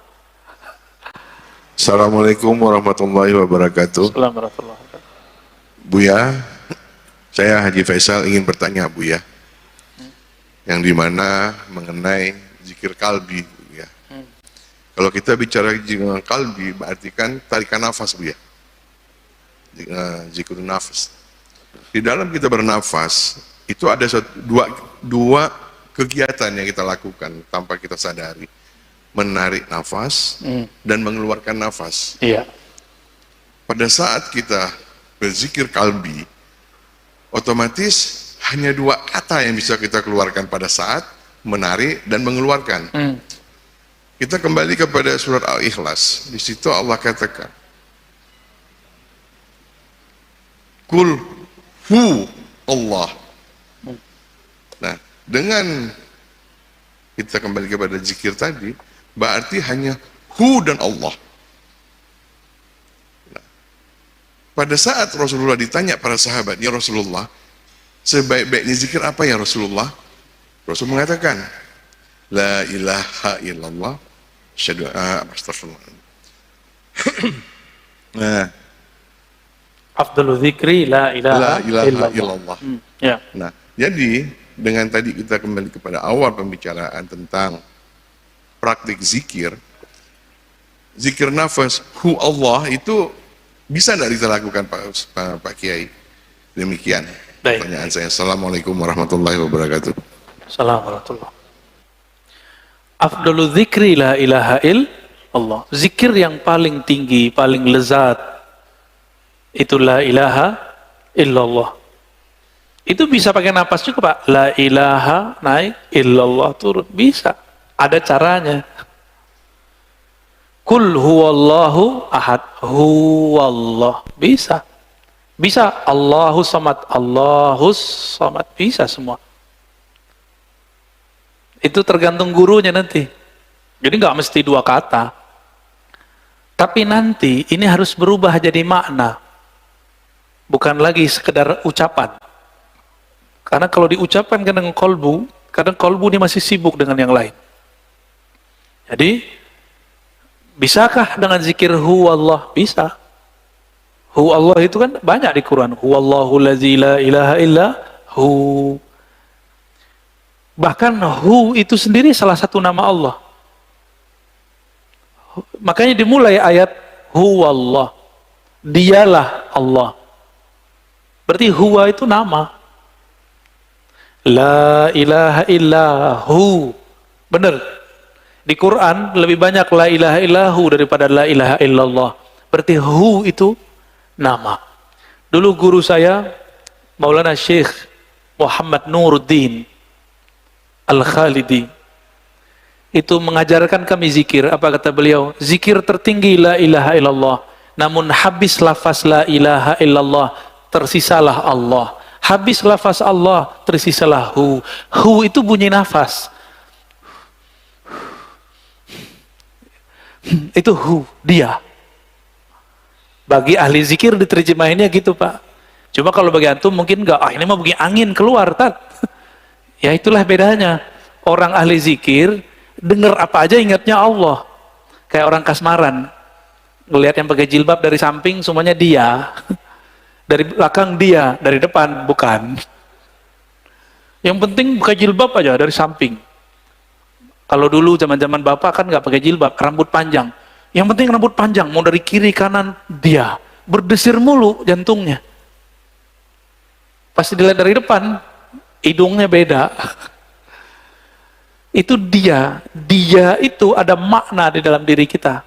Assalamualaikum warahmatullahi wabarakatuh. Assalamualaikum warahmatullahi wabarakatuh. Buya, saya Haji Faisal ingin bertanya Buya, yang dimana mengenai zikir kalbi Buya. Kalau kita bicara zikir kalbi, berarti kan tarikan nafas Buya, zikir nafas. Di dalam kita bernafas itu ada dua kegiatan yang kita lakukan tanpa kita sadari, menarik nafas dan mengeluarkan nafas. Iya. Pada saat kita berzikir kalbi, otomatis hanya dua kata yang bisa kita keluarkan pada saat menarik dan mengeluarkan. Kita kembali kepada surat Al-Ikhlas. Di situ Allah katakan, Kul hu Allah. Nah, dengan kita kembali kepada zikir tadi, berarti hanya hu dan Allah. Pada saat Rasulullah ditanya para sahabat, ya Rasulullah, sebaik-baiknya zikir apa ya Rasulullah? Rasul mengatakan, La ilaha illallah, astagfirullah. Nah, Afdalu dzikri la ilaha illallah. Ya. Nah, jadi dengan tadi kita kembali kepada awal pembicaraan tentang praktik zikir, zikir nafas, hu Allah itu bisa tidak kita lakukan Pak Kiai? Demikian Baik. pertanyaan saya. Assalamualaikum warahmatullahi wabarakatuh. Assalamualaikum. Afdalu dzikri la ilaha illallah. Zikir yang paling tinggi, paling lezat, itu la ilaha illallah. Itu bisa pakai napas juga Pak. La ilaha naik, illallah turun. Bisa. Ada caranya. Kul huwallahu ahad. Huwallah. Bisa. Bisa. Allahu samad. Allahus samad. Bisa semua. Itu tergantung gurunya nanti. Jadi nggak mesti 2 kata. Tapi nanti ini harus berubah jadi makna. Bukan lagi sekedar ucapan. Karena kalau diucapkan dengan kolbu, kadang kolbu ini masih sibuk dengan yang lain. Jadi, bisakah dengan zikir huwallah? Bisa. Huwallah itu kan banyak di Quran. Huwallahu lazi la ilaha illa hu. Bahkan hu itu sendiri salah satu nama Allah. Makanya dimulai ayat huwallah. Dialah Allah. Berarti huwa itu nama. La ilaha illahu. Benar. Di Quran lebih banyak la ilaha illahu daripada la ilaha illallah. Berarti hu itu nama. Dulu guru saya Maulana Syekh Muhammad Nuruddin Al-Khalidi itu mengajarkan kami zikir. Apa kata beliau? Zikir tertinggi la ilaha illallah. Namun habis lafaz la ilaha illallah, tersisalah Allah. Habis lafaz Allah, tersisalah hu. Hu itu bunyi nafas. Itu hu, dia. Bagi ahli zikir diterjemahinnya gitu, Pak. Cuma kalau bagi antum mungkin enggak, ini mah bunyi angin keluar, Tat. Ya itulah bedanya. Orang ahli zikir dengar apa aja ingatnya Allah. Kayak orang kasmaran. Ngelihat yang pakai jilbab dari samping semuanya dia. Dari belakang dia, dari depan bukan. Yang penting pakai jilbab aja dari samping. Kalau dulu zaman-zaman bapak kan nggak pakai jilbab, rambut panjang. Yang penting rambut panjang, mau dari kiri kanan dia. Berdesir mulu jantungnya. Pasti dilihat dari depan, hidungnya beda. Itu dia. Dia itu ada makna di dalam diri kita.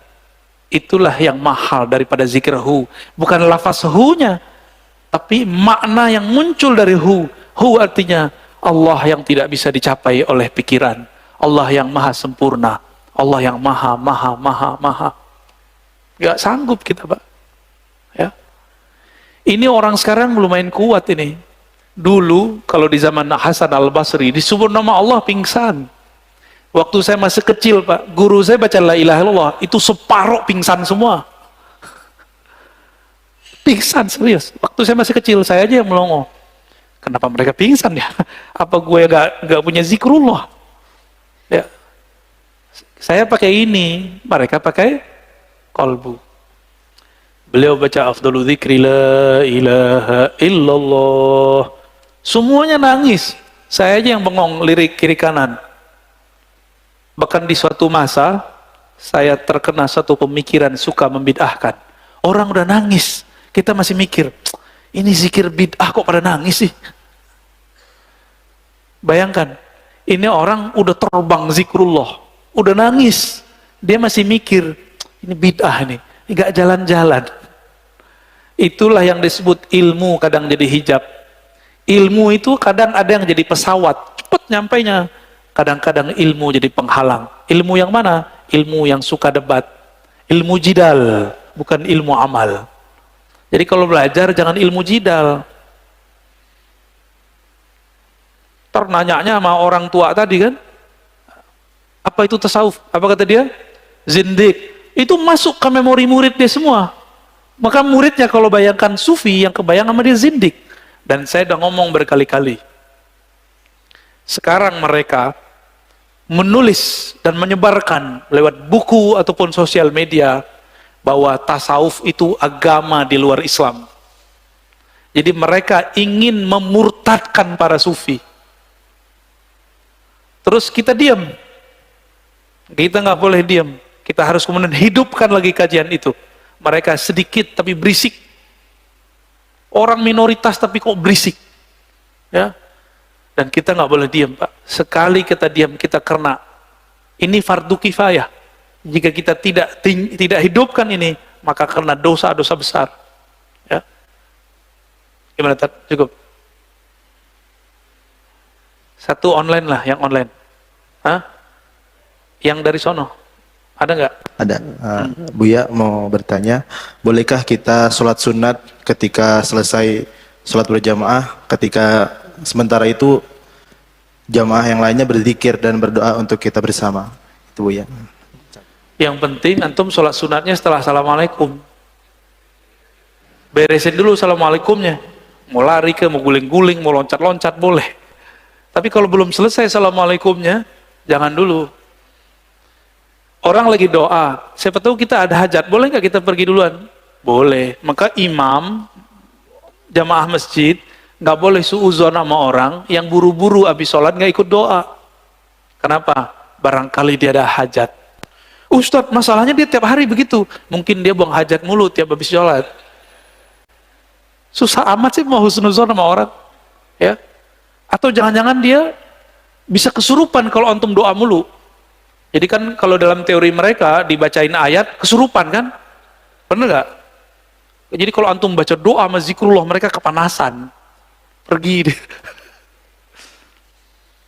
Itulah yang mahal daripada zikir hu. Bukan lafaz hu-nya, tapi makna yang muncul dari hu. Hu artinya Allah yang tidak bisa dicapai oleh pikiran. Allah yang maha sempurna. Allah yang maha. Gak sanggup kita, Pak. Ya. Ini orang sekarang lumayan kuat ini. Dulu kalau di zaman Hasan Al-Basri disebut nama Allah pingsan. Waktu saya masih kecil, Pak, guru saya baca la ilaha illallah, itu separuh pingsan semua. Pingsan serius. Waktu saya masih kecil, saya aja yang melongo. Kenapa mereka pingsan ya? Apa gue gak punya zikrullah? Ya. Saya pakai ini, mereka pakai qalbu. Beliau baca afdalu dzikri la ilaha illallah. Semuanya nangis. Saya aja yang bengong lirik kiri kanan. Bahkan di suatu masa saya terkena satu pemikiran suka membid'ahkan. Orang udah nangis, kita masih mikir, ini zikir bid'ah kok pada nangis sih? Bayangkan, ini orang udah terbang zikrullah, udah nangis, dia masih mikir, ini bid'ah nih, nggak jalan-jalan. Itulah yang disebut ilmu kadang jadi hijab. Ilmu itu kadang ada yang jadi pesawat, cepet nyampainya. Kadang-kadang ilmu jadi penghalang. Ilmu yang mana? Ilmu yang suka debat. Ilmu jidal, bukan ilmu amal. Jadi kalau belajar jangan ilmu jidal. Nanyanya sama orang tua tadi kan, apa itu tasawuf? Apa kata dia? Zindik. Itu masuk ke memori murid dia semua. Maka muridnya kalau bayangkan sufi, yang kebayang sama dia zindik. Dan saya udah ngomong berkali-kali. Sekarang mereka menulis dan menyebarkan lewat buku ataupun sosial media bahwa tasawuf itu agama di luar Islam. Jadi mereka ingin memurtadkan para sufi. Terus kita diam. Kita nggak boleh diam. Kita harus kemudian hidupkan lagi kajian itu. Mereka sedikit tapi berisik. Orang minoritas tapi kok berisik. Ya. Dan kita nggak boleh diam, Pak. Sekali kita diam, kita kena. Ini fardu kifayah. Jika kita tidak hidupkan ini, maka kena dosa-dosa besar. Ya. Gimana, Tat? Cukup? Satu online lah, yang online. Hah? Yang dari sono? Ada nggak? Ada. Buya mau bertanya, bolehkah kita sholat sunat ketika selesai sholat berjamaah, ketika sementara itu jamaah yang lainnya berzikir dan berdoa untuk kita bersama. Itu ya. Yang penting antum sholat sunatnya setelah assalamualaikum. Beresin dulu assalamualaikumnya. Mau lari ke, mau guling-guling, mau loncat-loncat boleh. Tapi kalau belum selesai assalamualaikumnya, jangan dulu. Orang lagi doa, siapa tahu kita ada hajat, boleh nggak kita pergi duluan? Boleh. Maka imam jamaah masjid nggak boleh suuzon sama orang yang buru-buru habis sholat nggak ikut doa. Kenapa? Barangkali dia ada hajat. Ustadz, masalahnya dia tiap hari begitu. Mungkin dia buang hajat mulu tiap habis sholat. Susah amat sih mau husnuzon sama orang, ya? Atau jangan-jangan dia bisa kesurupan kalau antum doa mulu. Jadi kan kalau dalam teori mereka dibacain ayat kesurupan kan? Bener gak? Jadi kalau antum baca doa sama zikrullah mereka kepanasan. Pergi deh.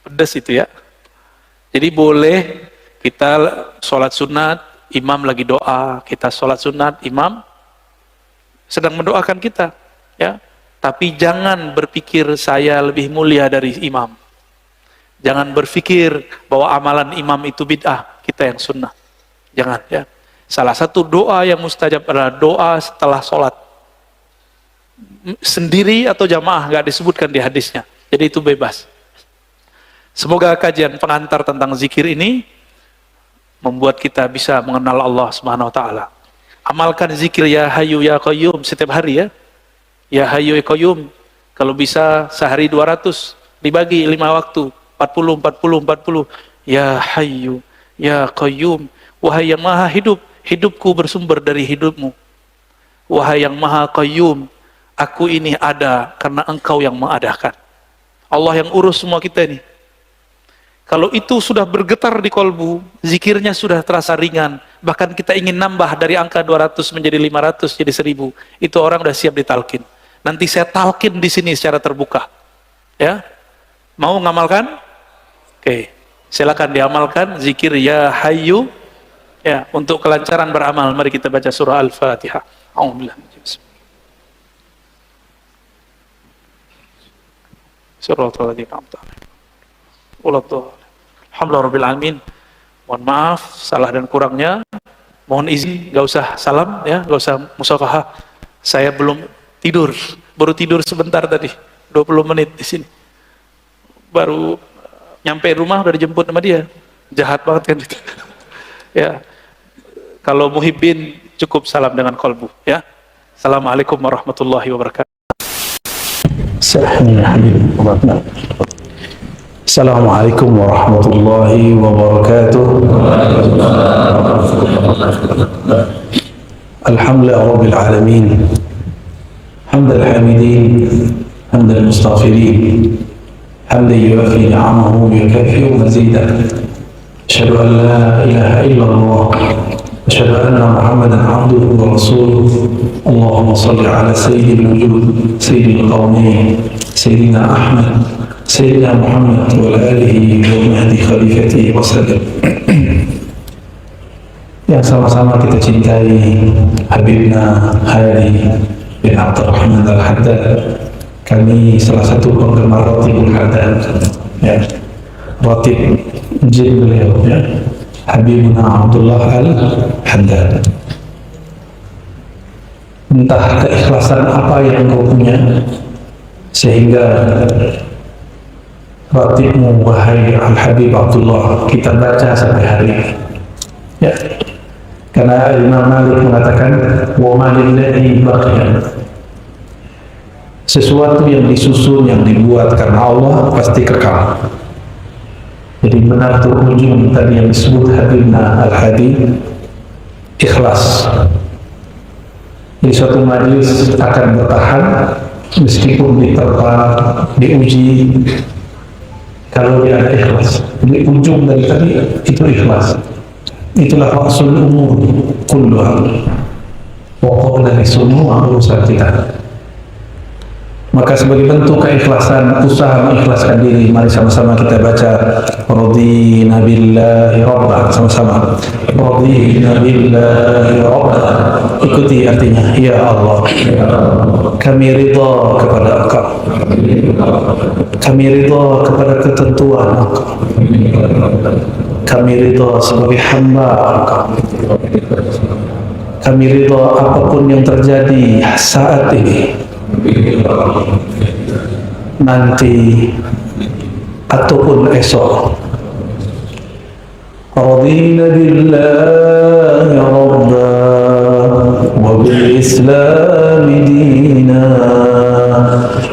Pedas itu ya. Jadi boleh kita sholat sunat, imam lagi doa, kita sholat sunat, imam sedang mendoakan kita, ya. Tapi jangan berpikir saya lebih mulia dari imam. Jangan berpikir bahwa amalan imam itu bid'ah, kita yang sunnah. Jangan, ya. Salah satu doa yang mustajab adalah doa setelah sholat. Sendiri atau jamaah, nggak disebutkan di hadisnya. Jadi itu bebas. Semoga kajian pengantar tentang zikir ini membuat kita bisa mengenal Allah Subhanahu wa taala. Amalkan zikir ya Hayyu ya Qayyum setiap hari ya. Ya Hayyu ya Qayyum. Kalau bisa sehari 200 dibagi 5 waktu. 40. Ya Hayyu ya Qayyum. Wahai yang maha hidup, hidupku bersumber dari hidupmu. Wahai yang maha Qayyum, aku ini ada karena engkau yang mengadakan. Allah yang urus semua kita ini. Kalau itu sudah bergetar di kolbu, zikirnya sudah terasa ringan, bahkan kita ingin nambah dari angka 200 menjadi 500 jadi 1000, itu orang udah siap ditalkin. Nanti saya talkin di sini secara terbuka. Ya. Mau ngamalkan? Oke. Silakan diamalkan zikir ya Hayyu. Ya, untuk kelancaran beramal, mari kita baca surah Al-Fatihah. A'udzubillah. Surah Al-Fatihah. Alhamdulillahirrahmanirrahim. Mohon maaf salah dan kurangnya. Mohon izin, gak usah salam ya, gak usah musafahah. Saya belum tidur, baru tidur sebentar tadi, 20 menit di sini. Baru nyampe rumah udah dijemput sama dia. Jahat banget kan itu. Ya. Kalau muhibbin cukup salam dengan kolbu ya. Assalamualaikum warahmatullahi wabarakatuh. Assalamualaikum warahmatullahi wabarakatuh. Alhamdulillah rabbil alamin. Hamdal hamidin, hamdal mustaghfirin, hamdan yuwafi ni'amahu wa yukafi mazidah. Asyhadu an la ilaha illallah, asyhadu anna Muhammadan abduhu wa rasuluh. Allahumma shalli ala sayyidil wujud, sayyidil qaumin, sayyidina Ahmad, Sayyidina Muhammad wa alihi wa mahdi khalifatihi wa sallam. Yang sama-sama kita cintai Habibna Hadi bin Abdurrahman Al-Haddad. Kami salah satu penggemar Ratibul Haddad ya. Ratib jin beliau ya. Habibna Abdullah Al-Haddad. Entah keikhlasan apa yang kau punya sehingga Ratibmu wahai Al-Habib Abdullah kita baca sampai hari ini ya. Karena Imam Malik mengatakan wa ma lillahi baqiyan, sesuatu yang disusun, yang dibuat karena Allah pasti kekal. Jadi benar tuh ujung tadi yang disebut Habibna Al-Hadi, ikhlas. Jadi suatu majlis akan bertahan meskipun diterpa, diuji, kalau dia ada ikhlas. Jadi ujung dari tadi itu ikhlas. Itulah rasul umur kulluha. Pokok dari semua urusan kita. Maka sebagai bentuk keikhlasan, usaha mengikhlaskan diri, mari sama-sama kita baca Radina billahi rabba, sama-sama. Radina billahi rabba. Ikuti artinya, ya Allah, kami ridha kepada Engkau. Kami ridha kepada ketentuan Engkau. Kami ridha sebagai hamba Engkau. Kami ridha apapun yang terjadi saat ini, nanti ataupun esok. Radina billahi rabba wa bil islam dina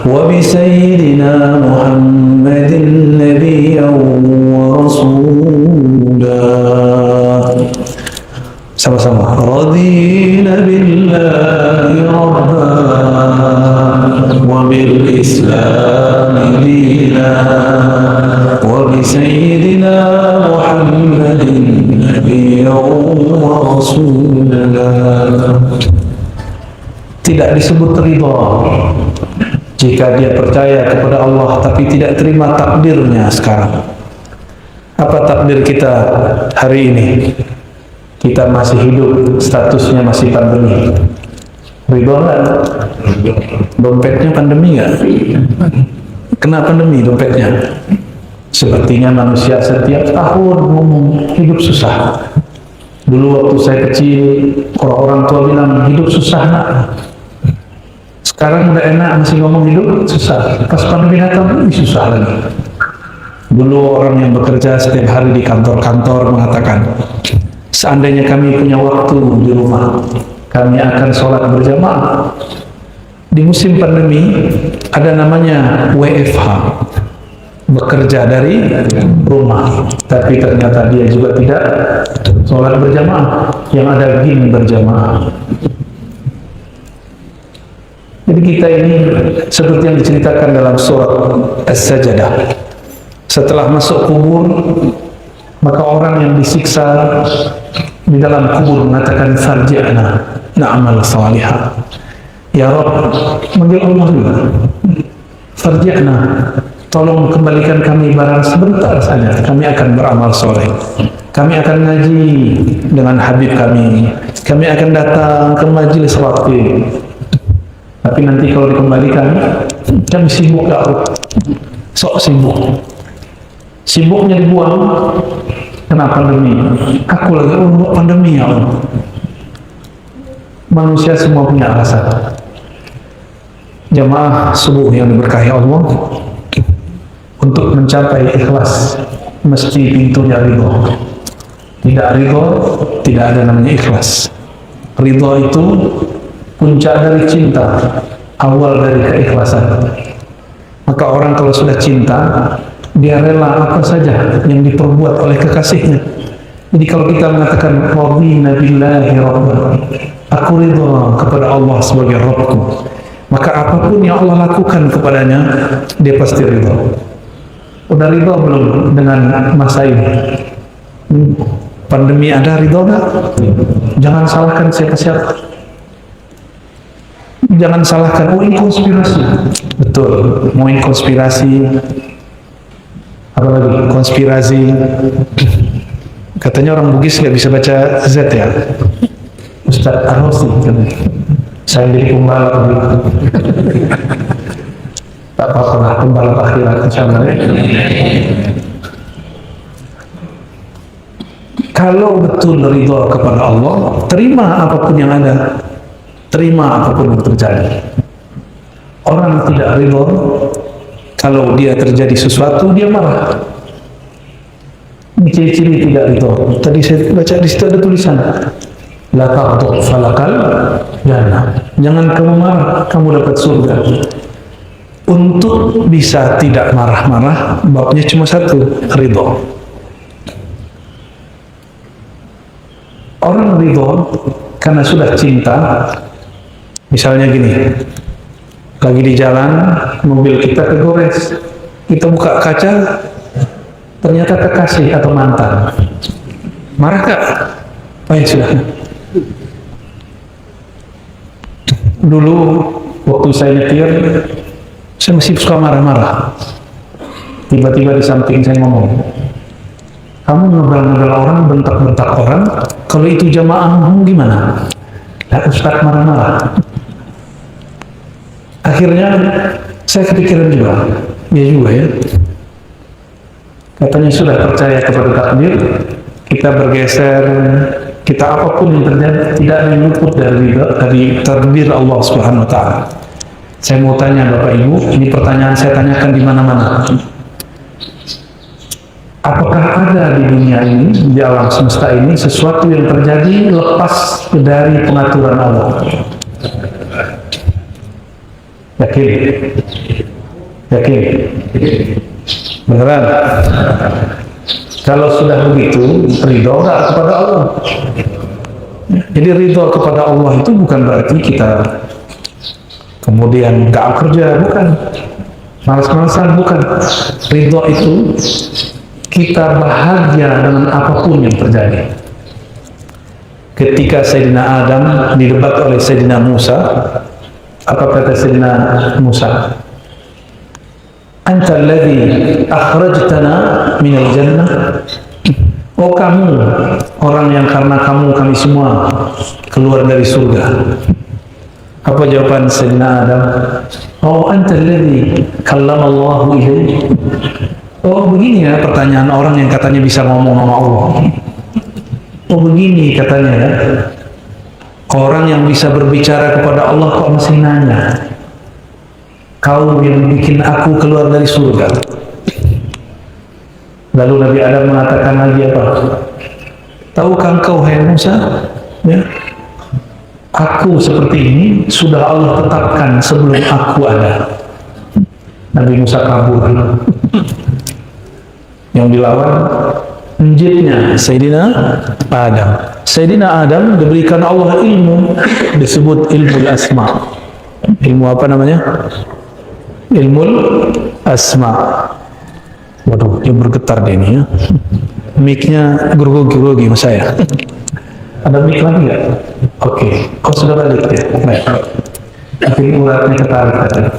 wa bi sayyidina Muhammadin nabiyyan wa rasula. Sama-sama. Radina billahi rabba wa bil islam dina wa bi sayyidina Muhammadin nabiyyan wa rasula. Tidak disebut ridha jika dia percaya kepada Allah tapi tidak terima takdirnya sekarang. Apa takdir kita hari ini? Kita masih hidup, statusnya masih pandemi. Ridho nggak? Dompetnya pandemi nggak? Kena pandemi dompetnya. Sepertinya manusia setiap tahun ngomong hidup susah. Dulu waktu saya kecil, orang tua bilang hidup susah nak. Sekarang udah enak masih ngomong hidup susah. Pas pandemi datang lebih susah lagi. Dulu orang yang bekerja setiap hari di kantor-kantor mengatakan, seandainya kami punya waktu di rumah, kami akan sholat berjamaah. Di musim pandemi ada namanya WFH, bekerja dari rumah. Tapi ternyata dia juga tidak sholat berjamaah, yang ada gym berjamaah. Jadi kita ini seperti yang diceritakan dalam surat As-Sajdah. Setelah masuk kubur, maka orang yang disiksa di dalam kubur mengatakan farji'na na'amal salihah. Ya Rabb, manggil Allah juga. Farji'na, tolong kembalikan kami barang sebentar saja, kami akan beramal soleh. Kami akan ngaji dengan Habib kami. Kami akan datang ke majelis ratib. Tapi nanti kalau dikembalikan, kami sibuk ya Allah. Sok sibuk. Sibuknya dibuang. Kenapa pandemi? Aku lagi untuk pandemi ya Allah. Manusia semua punya alasan. Jamaah subuh yang diberkahi Allah, untuk mencapai ikhlas mesti pintunya ridho. Tidak ridho, tidak ada namanya ikhlas. Ridho itu puncak dari cinta, awal dari keikhlasan. Maka orang kalau sudah cinta, dia rela apa saja yang diperbuat oleh kekasihnya. Jadi kalau kita mengatakan radina billahi rabban, aku ridha kepada Allah sebagai Rabbku, maka apapun yang Allah lakukan kepadanya, dia pasti ridha. Udah ridha belum dengan masa ini? Pandemi ada ridha nggak? Jangan salahkan siapa-siapa. Jangan salahkan, oh ini konspirasi. Betul, mau ini konspirasi. Apalagi konspirasi, katanya orang Bugis nggak bisa baca Z ya, Ustadz Arnosi kan. Saya jadi pembalap tak apa-apa lah, pembalap akhirat insyaallah. Kalau betul ridho kepada Allah, terima apapun yang ada, terima apapun yang terjadi. Orang tidak ridho, kalau dia terjadi sesuatu, dia marah. Ini ciri-ciri tidak ridho. Tadi saya baca di situ ada tulisan, la taqtu falakal jannah. Jangan kamu marah, kamu dapat surga. Untuk bisa tidak marah-marah, babnya cuma satu, ridho. Orang ridho karena sudah cinta. Misalnya gini, lagi di jalan, mobil kita kegores, kita buka kaca, ternyata kekasih atau mantan. Marah kak? Baik sudah. Dulu waktu saya nyetir, saya masih suka marah-marah. Tiba-tiba di samping saya ngomong, kamu ngebel-ngebel orang, bentak-bentak orang, kalau itu jamaah ngomong gimana? Lah Ustaz marah-marah. Akhirnya saya kepikiran juga, ya juga ya. Katanya sudah percaya kepada takdir, kita bergeser, kita apapun yang terjadi tidak ada yang luput dari takdir Allah Subhanahu Wa Taala. Saya mau tanya Bapak Ibu, ini pertanyaan saya tanyakan di mana-mana. Apakah ada di dunia ini, di alam semesta ini, sesuatu yang terjadi lepas dari pengaturan Allah? Yakin? Yakin? Beneran? Kalau sudah begitu, ridho nggak kepada Allah? Jadi ridho kepada Allah itu bukan berarti kita kemudian nggak kerja, bukan. Malas-malasan, bukan. Ridho itu kita bahagia dengan apapun yang terjadi. Ketika Sayyidina Adam didebat oleh Sayyidina Musa, apa kata Sayyidina Musa? Anta alladhi akhrajtana minal jannah. Oh kamu, orang yang karena kamu kami semua keluar dari surga. Apa jawaban Sayyidina Adam? Oh anta alladhi kallama Allahu ilaihi. Oh begini ya pertanyaan orang yang katanya bisa ngomong sama Allah. Oh begini katanya ya. Orang yang bisa berbicara kepada Allah kok masih nanya. Kau yang bikin aku keluar dari surga. Lalu Nabi Adam mengatakan lagi apa? Tahukah engkau hai Musa? Ya. Aku seperti ini sudah Allah tetapkan sebelum aku ada. Nabi Musa kabur. Yang dilawan njitnya Sayyidina Adam. Sayyidina Adam diberikan Allah ilmu, disebut ilmu asma. Ilmu apa namanya? Ilmu asma. Waduh, dia bergetar deh ini ya. Mic-nya grogi-grogi sama saya. Ada mic lagi nggak? Oke. Oh sudah balik ya? Baik. Akhirnya uratnya ketarik tadi.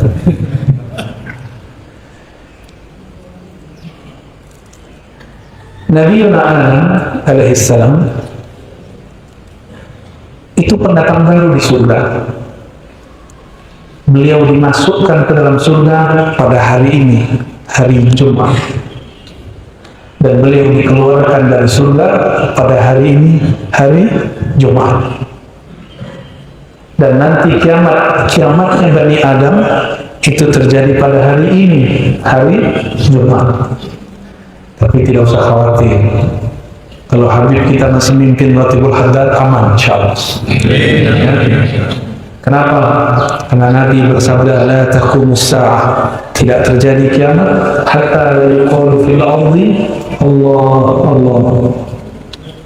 Nabi Adam alaihissalam itu pendatang baru di surga. Beliau dimasukkan ke dalam surga pada hari ini, hari Jumat. Dan beliau dikeluarkan dari surga pada hari ini, hari Jumat. Dan nanti kiamatnya Bani Adam itu terjadi pada hari ini, hari Jumat. Tapi tidak usah khawatir. Kalau Habib kita masih mimpin Ratibul Haddad, aman insyaAllah. Kenapa? Karena Nabi bersabda, la taqumus sa'ah, tidak terjadi kiamat hatta yuqalu fil ardi Allah Allah.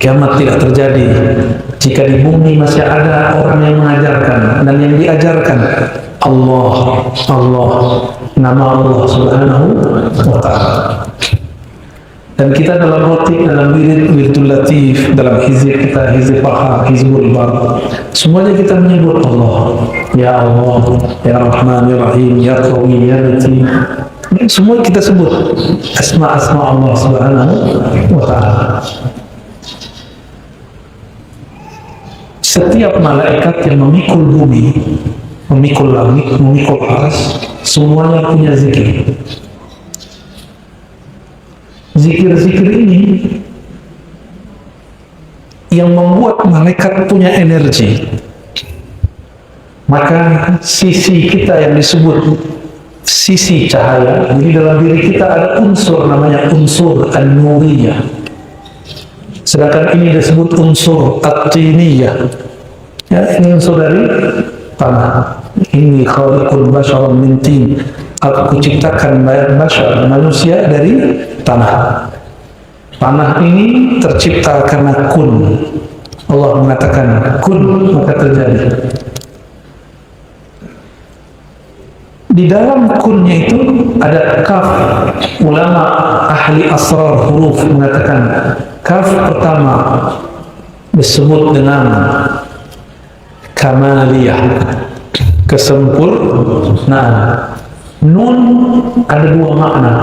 Kiamat tidak terjadi jika di bumi masih ada orang yang mengajarkan dan yang diajarkan Allah Allah, nama Allah Subhanahu wa Ta'ala. Dan kita dalam roti, dalam wiridul latif, dalam hizib kita, hizib paha, hizbul bar, semuanya kita menyebut Allah. Ya Allah, Ya Rahman, Ya Rahim, Ya Qawi, Ya Latif. Semua kita sebut asma-asma Allah Subhanahu wa Ta'ala. Setiap malaikat yang memikul bumi, memikul langit, memikul aras, semuanya punya zikir. Zikir-zikir ini yang membuat malaikat punya energi. Maka sisi kita yang disebut sisi cahaya, jadi dalam diri kita ada unsur namanya unsur an-nuriyah. Sedangkan ini disebut unsur at-tiniyah. Ya, ini unsur dari tanah. Ini khaliqul bashar min tin. Aku ciptakan bashar, manusia dari tanah. Tanah ini tercipta karena kun. Allah mengatakan kun, maka terjadi. Di dalam kunnya itu ada kaf. Ulama ahli asrar huruf mengatakan kaf pertama disebut dengan kamaliyah, kesempurnaan. Nun ada dua makna.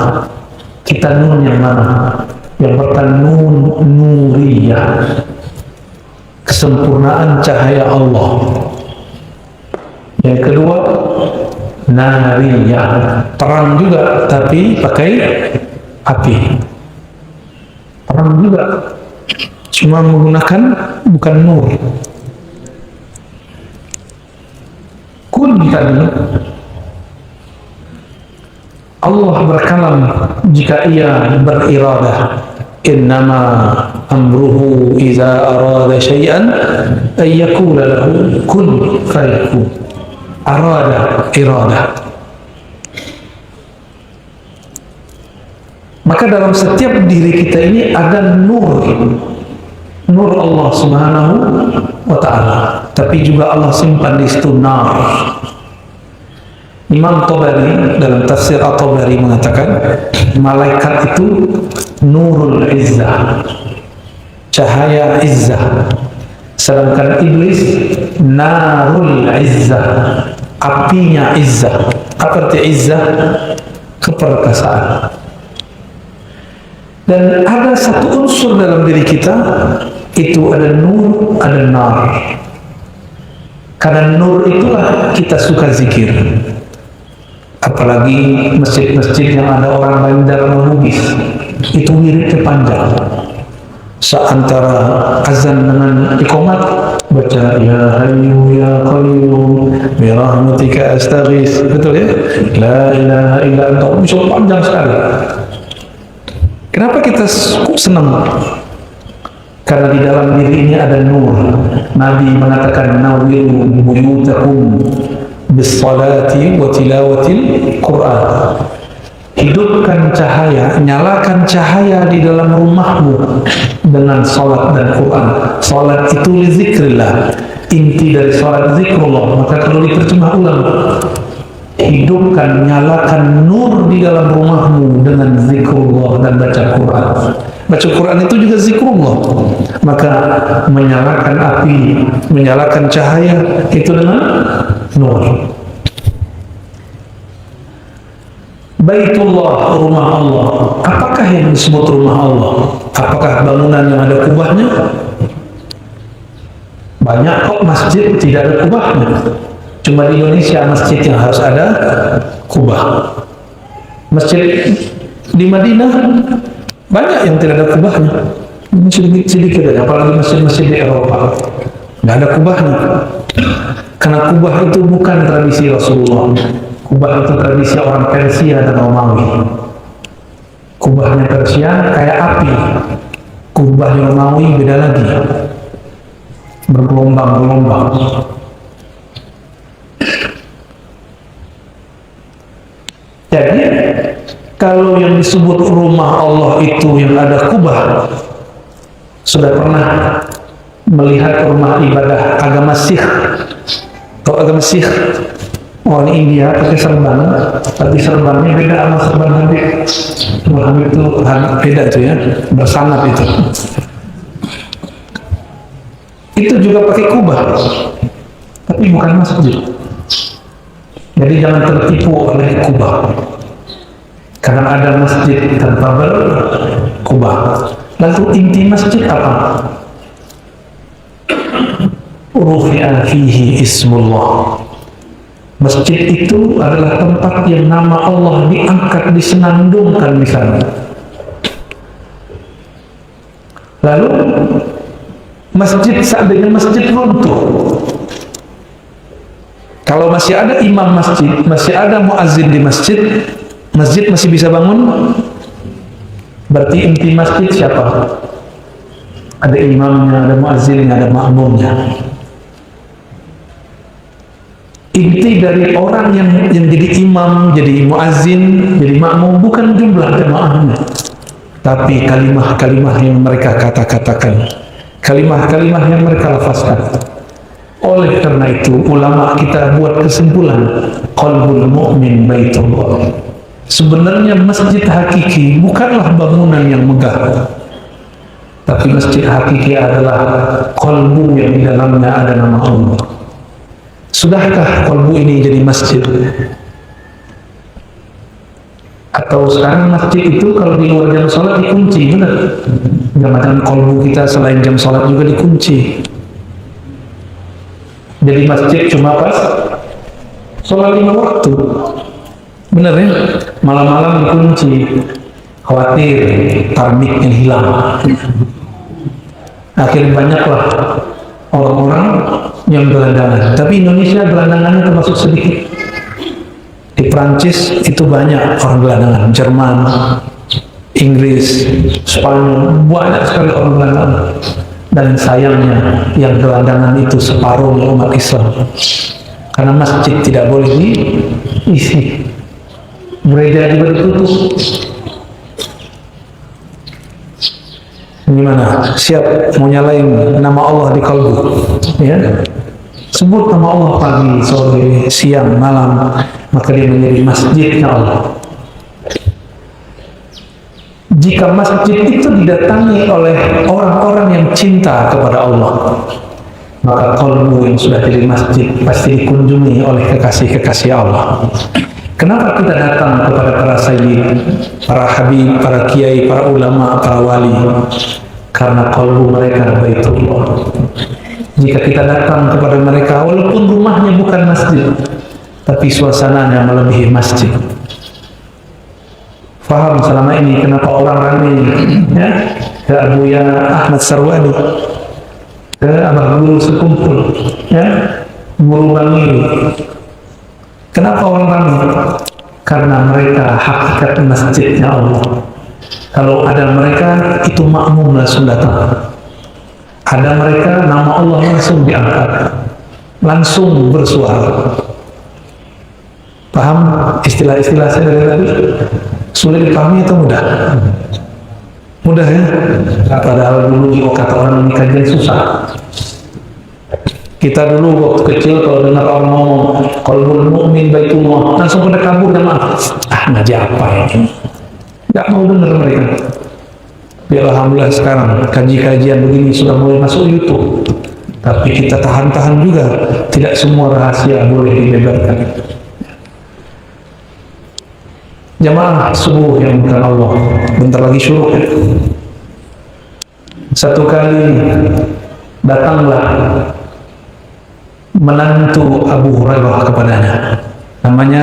Kita nun yang mana? Yang pertama nun nuriyah, kesempurnaan cahaya Allah. Yang kedua nariyah, terang juga tapi pakai api. Terang juga, cuma menggunakan bukan nur. Kun tadi Allah berkalam jika ia beriradah. Innama amruhu iza arada syai'an ay yaqula lahu kun fayakun. Arada, iradah. Maka dalam setiap diri kita ini ada nur Allah subhanahu wa ta'ala, tapi juga Allah simpan di situ nar. Imam Tabari dalam tafsir At-Tabari mengatakan malaikat itu nurul izzah, cahaya izzah, sedangkan iblis narul izzah, apinya izzah. Apa arti izzah? Keperkasaan. Dan ada satu unsur dalam diri kita, itu ada nur, ada nar. Karena nur itulah kita suka zikir. Apalagi masjid-masjid yang ada orang bandar menugis, itu wiridnya panjang. Seantara azan dengan iqamat baca ya hayyu ya qayyum bi rahmatika astaghits, betul ya? La ilaha illa anta, bisa panjang sekali. Kenapa kita senang? Karena di dalam diri ini ada nur. Nabi mengatakan nawwiru buyutakum bis-salati wa tilawatil Qur'an. Hidupkan cahaya, nyalakan cahaya di dalam rumahmu dengan salat dan Quran. Salat itu li zikrillah, inti dari salat zikrullah. Maka kalau diterjemah ulang, hidupkan, nyalakan nur di dalam rumahmu dengan zikrullah dan baca Quran. Baca Quran itu juga zikrullah. Maka menyalakan api, menyalakan cahaya itu dengan nur. Baitullah, rumah Allah. Apakah yang disebut rumah Allah? Apakah bangunan yang ada kubahnya? Banyak kok masjid tidak ada kubahnya. Cuma di Indonesia masjid yang harus ada kubah. Masjid di Madinah banyak yang tidak ada kubahnya. Sedikit aja, apalagi masjid-masjid di Eropa nggak ada kubahnya. Karena kubah itu bukan tradisi Rasulullah. Kubah itu tradisi orang Persia dan Romawi. Kubahnya Persia kayak api. Kubahnya Romawi beda lagi, bergelombang-gelombang. Jadi kalau yang disebut rumah Allah itu yang ada kubah, sudah pernah melihat rumah ibadah agama Sikh? Tahu agama Sikh? Orang India pakai serban, tapi serbannya beda sama serban Habib. Habib itu beda tuh ya, bersanad itu. Itu juga pakai kubah, tapi bukan masjid. Jadi jangan tertipu oleh kubah. Karena ada masjid tanpa berkubah. Lalu inti masjid apa? Rufi'a fihi ismullah. Masjid itu adalah tempat yang nama Allah diangkat, disenandungkan di sana. Lalu masjid, seandainya masjid runtuh, kalau masih ada imam masjid, masih ada muazzin di masjid, masjid masih bisa bangun. Berarti inti masjid siapa? Ada imamnya, ada muazzinnya, ada makmumnya. Inti dari orang yang jadi imam, jadi muazzin, jadi makmum bukan jumlah jemaahnya, tapi kalimah-kalimah yang mereka kata-katakan, kalimah-kalimah yang mereka lafazkan. Oleh karena itu ulama kita buat kesimpulan, qalbul mu'min baitullah. Sebenarnya masjid hakiki bukanlah bangunan yang megah, tapi masjid hakiki adalah qalbu yang di dalamnya ada nama Allah. Sudahkah kalbu ini jadi masjid? Atau sekarang masjid itu kalau di luar jam sholat dikunci, benar? Jam kolbu kita selain jam sholat juga dikunci. Jadi masjid cuma pas sholat 5 waktu, benar ya? Malam-malam dikunci, khawatir tarmiknya hilang. Akhirnya banyaklah orang-orang yang gelandangan. Tapi Indonesia gelandangannya termasuk sedikit. Di Prancis itu banyak orang gelandangan, Jerman, Inggris, Spanyol, banyak sekali orang gelandangan. Dan sayangnya yang gelandangan itu separuhnya umat Islam. Karena masjid tidak boleh diisi, gereja juga ditutup. Gimana? Siap mau nyalain nama Allah di kalbu? Ya? Sebut nama Allah pagi, sore, siang, malam, maka dia menjadi masjidnya Allah. Jika masjid itu didatangi oleh orang-orang yang cinta kepada Allah, maka kalbu yang sudah jadi masjid pasti dikunjungi oleh kekasih-kekasih Allah. Kenapa kita datang kepada para sayyid, para habib, para kiai, para ulama, para wali? Karena kalbu mereka baitullah. Jika kita datang kepada mereka, walaupun rumahnya bukan masjid, tapi suasananya melebihi masjid. Faham selama ini kenapa orang ramai ya? Ke Abuya Ahmad Sarwani, ke Abah Guru sekumpul, ya? Guru Bangi. Kenapa orang ramai? Karena mereka hakikat masjidnya Allah. Kalau ada mereka, itu makmum langsung datang. Ada mereka, nama Allah langsung diangkat, langsung bersuara. Paham istilah-istilah saya dari tadi? Sulit dipahami atau mudah? Mudah ya? Padahal dulu kata orang ini kajian susah. Kita dulu waktu kecil kalau dengar orang ngomong qalbul mu'min baitullah, langsung pada kabur jamaah. Ngaji apa ya? Gak mau dengar mereka. Ya alhamdulillah sekarang kaji-kajian begini sudah mulai masuk YouTube. Tapi kita tahan-tahan juga, tidak semua rahasia boleh dibeberkan. Jamaah subuh yang bukan Allah, bentar lagi syuruk ya. Satu kali datanglah menantu Abu Hurairah kepadanya, namanya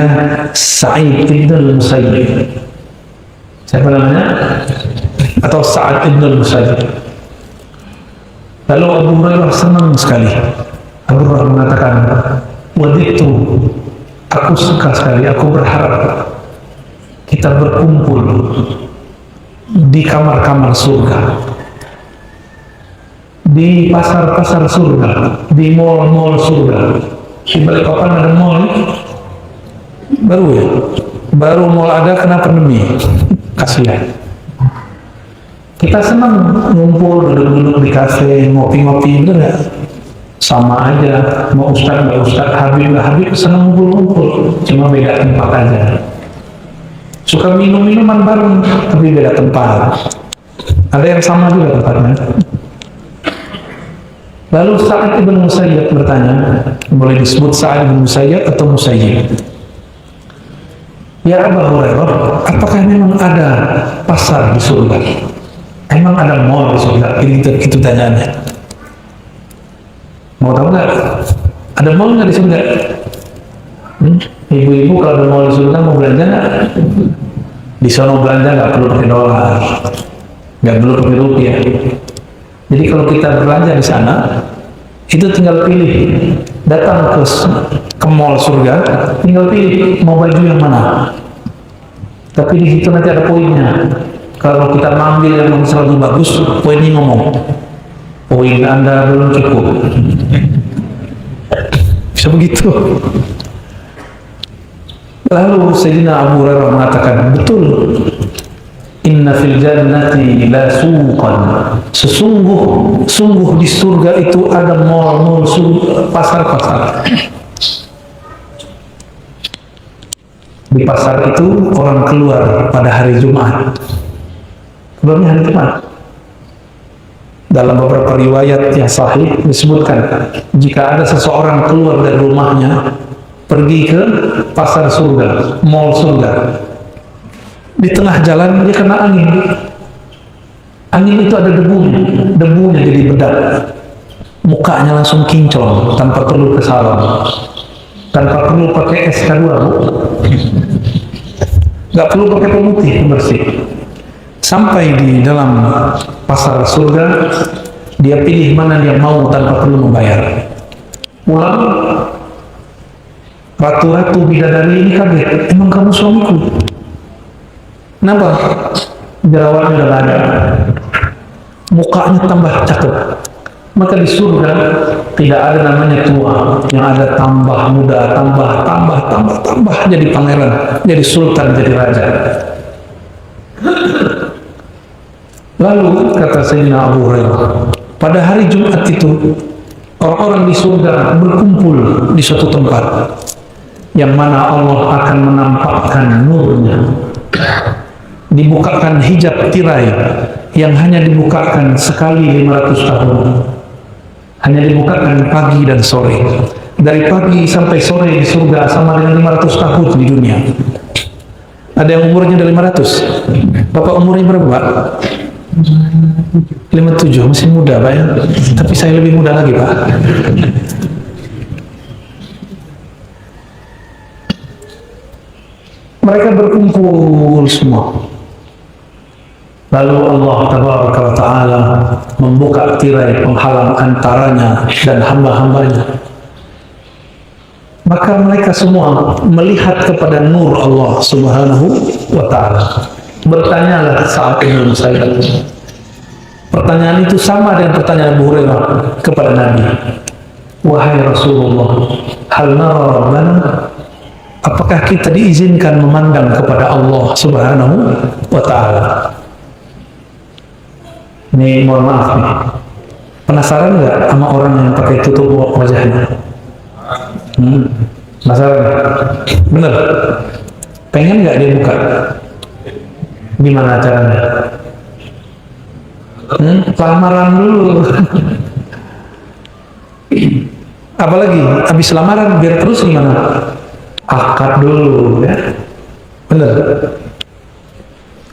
Sa'id ibn al-Musayyib. Siapa namanya? Atau Sa'ad ibn al-Musayyib. Lalu Abu Hurairah senang sekali. Abu Hurairah mengatakan, waditu, aku suka sekali, aku berharap kita berkumpul di kamar-kamar surga, di pasar-pasar surga, di mall-mall surga. Di Balikpapan ada mall baru ya? Baru mall ada kena pandemi. Kasihan. Kita senang ngumpul, duduk-duduk di kafe, ngopi-ngopi, bener ya? Sama aja, mau ustaz, nggak ustaz, habib, nggak habib, senang ngumpul-ngumpul. Cuma beda tempat aja. Suka minum-minuman bareng, tapi beda tempat. Ada yang sama juga tempatnya. Lalu Sa'ad ibn Musayyib bertanya, boleh disebut Sa'ad ibn Musayyib atau Musayyib? Ya Abu Hurairah, apakah memang ada pasar di surga? Emang ada mall di surga? Itu tanyaannya. Mau tahu nggak? Ada mall nggak di surga? Ibu-ibu kalau ada mall di surga mau belanja nggak? Di sana belanja nggak perlu pakai dolar, nggak perlu pakai rupiah. Jadi kalau kita belanja di sana, itu tinggal pilih. Datang ke mall surga, tinggal pilih mau baju yang mana. Tapi di situ nanti ada poinnya. Kalau kita mengambil yang lebih bagus, poinnya ngomong, poin Anda belum cukup. Bisa begitu. Lalu Sayyidina Abu Hurairah mengatakan, betul. Inna fil jannati la suqan. Sungguh di surga itu ada mall-mall, pasar-pasar. Di pasar itu orang keluar pada hari Jumat. Keluarnya hari Jumat. Dalam beberapa riwayat yang sahih disebutkan, jika ada seseorang keluar dari rumahnya, pergi ke pasar surga, mall surga, Di tengah jalan dia kena angin. Angin itu ada debunya jadi bedak. Mukanya langsung kinclong tanpa perlu kesalam, tanpa perlu pakai SK2, nggak perlu pakai pemutih pembersih. Sampai di dalam pasar surga, dia pilih mana dia mau tanpa perlu membayar. Pulang, ratu-ratu bidadari ini kaget, emang kamu suamiku? Kenapa? Jerawatnya udah ada, mukanya tambah cakep. Maka di surga tidak ada namanya tua, yang ada tambah muda, tambah jadi pangeran, jadi sultan, jadi raja. Lalu kata Sayyidina Abu Hurairah, pada hari Jumat itu orang-orang di surga berkumpul di suatu tempat yang mana Allah akan menampakkan nurnya. Dibukakan hijab tirai yang hanya dibukakan sekali 500 tahun. Hanya dibukakan pagi dan sore. Dari pagi sampai sore di surga sama dengan 500 tahun di dunia. Ada yang umurnya dari 500. Bapak umurnya berapa, Pak? 57, masih muda, Pak ya? Tapi saya lebih muda lagi, Pak. Mereka berkumpul semua. Lalu Allah Tabaraka wa Ta'ala membuka tirai penghalang antaranya dan hamba-hambanya. Maka mereka semua melihat kepada nur Allah Subhanahu wa Ta'ala. Bertanyalah saat itu saya. Pertanyaan itu sama dengan pertanyaan Abu Hurairah kepada Nabi. Wahai Rasulullah, hal nara Rabbana? Apakah kita diizinkan memandang kepada Allah Subhanahu wa Ta'ala? Ini mohon maaf nih. Penasaran nggak sama orang yang pakai tutup wajahnya? Penasaran? Bener? Pengen nggak dia buka? Gimana caranya? Lamaran dulu. Apalagi habis lamaran biar terus gimana? Akad dulu ya. Bener?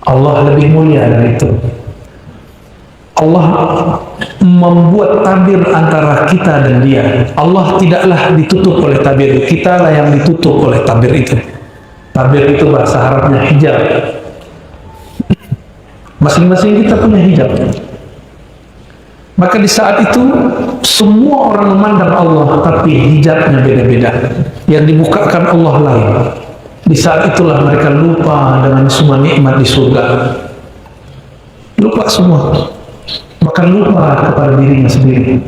Allah lebih mulia dari itu. Allah membuat tabir antara kita dan dia. Allah tidaklah ditutup oleh tabir, kitalah yang ditutup oleh tabir itu. Tabir itu bahasa Arabnya hijab. Masing-masing kita punya hijab. Maka di saat itu semua orang memandang Allah, tapi hijabnya beda-beda. Yang dibukakan Allah lain. Di saat itulah mereka lupa dengan semua nikmat di surga. Lupa semua. Bahkan lupa kepada dirinya sendiri.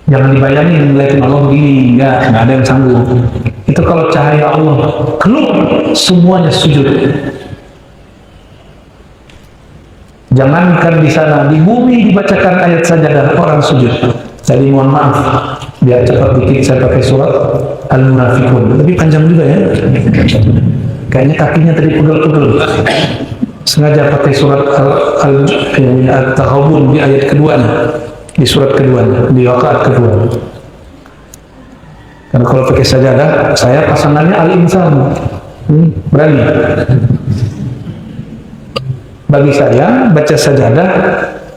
Jangan dibayangin melihat Allah begini, enggak ada yang sanggup. Itu kalau cahaya Allah keluar, semuanya sujud. Jangankan di sana, di bumi dibacakan ayat sajadah, orang sujud. Jadi mohon maaf, biar cepat dikit saya pakai surat Al-Munafiqun. Lebih panjang juga ya. Kayaknya kakinya tadi pegel-pegel. Sengaja pakai surat Al-Taghabun di ayat keduanya, di surat keduanya, di rakaat kedua. Karena kalau pakai sajadah, saya pasangannya Al-Insan. Berani. Bagi saya, baca sajadah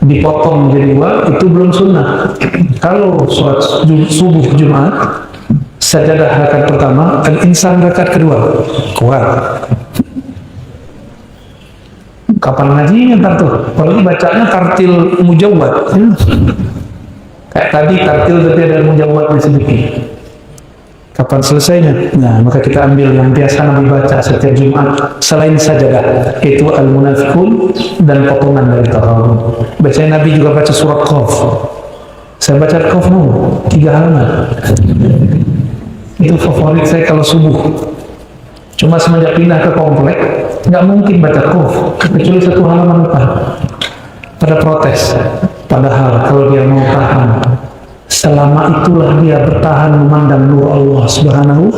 dipotong menjadi dua, itu belum sunnah. Kalau surat subuh Jumat, sajadah rakaat pertama, Al-Insan rakaat kedua. Kuat. Kapan ngajinya ntar tuh? Apalagi bacanya tartil mujawwad. Kayak tadi tartil tapi ada mujawwadnya sedikit. Kapan selesainya? Nah, maka kita ambil yang biasa Nabi baca setiap Jumat selain sajadah, itu Al-Munafiqun dan potongan dari Taghabun. Biasanya Nabi juga baca surat Qaf. Saya baca Qaf 3 halaman. Itu favorit saya kalau subuh. Cuma semenjak pindah ke komplek, nggak mungkin baca Qaf kecuali 1 halaman depan. Pada protes. Padahal kalau dia mau tahan, selama itulah dia bertahan memandang nur Allah Subhanahu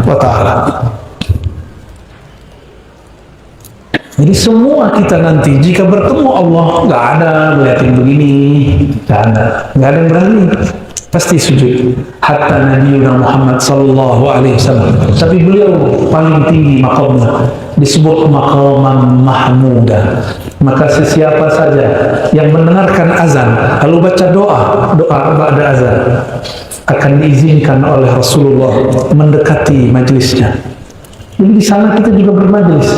wa Ta'ala. Jadi semua kita nanti jika bertemu Allah, nggak ada melihatin begini, nggak ada yang berani. pasti sujud. Hatta Nabi Muhammad sallallahu alaihi wasallam. Tapi beliau paling tinggi makamnya, disebut maqaman mahmuda. Maka sesiapa saja yang mendengarkan azan lalu baca doa ba'da azan akan diizinkan oleh Rasulullah mendekati majlisnya. Jadi di sana kita juga bermajlis.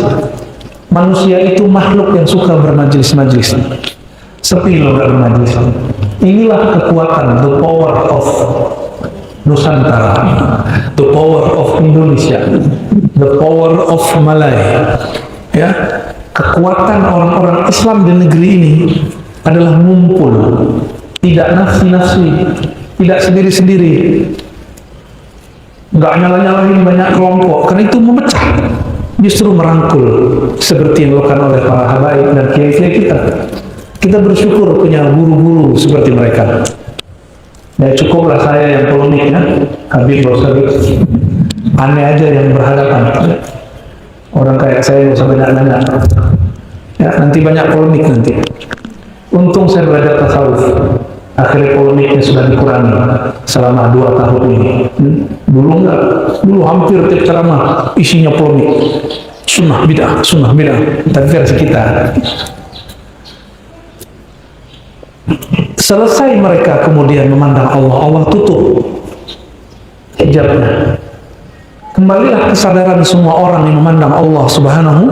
Manusia itu makhluk yang suka bermajlis-majlis. Sepi loh bermajlis. Inilah kekuatan, the power of Nusantara, the power of Indonesia, the power of Malaya. Ya, kekuatan orang-orang Islam di negeri ini adalah ngumpul, tidak nafsi-nafsi, tidak sendiri-sendiri, nggak nyala-nyalain banyak kelompok, karena itu memecah, justru merangkul, seperti yang dilakukan oleh para habaib dan kiai-kiai kita. Kita bersyukur punya guru-guru seperti mereka. Ya cukuplah saya yang polemik ya, Habib Rosawi. Aneh aja yang berhadapan. Orang kayak saya nggak usah banyak-banyak. Ya nanti banyak polemik nanti. Untung saya belajar tasawuf. Akhirnya polemiknya sudah dikurangi selama 2 tahun ini. Dulu enggak, dulu hampir tiap ceramah isinya polemik. Sunnah bid'ah. Tapi versi kita. Selesai mereka kemudian memandang Allah, Allah tutup hijabnya. Kembalilah kesadaran semua orang yang memandang Allah Subhanahu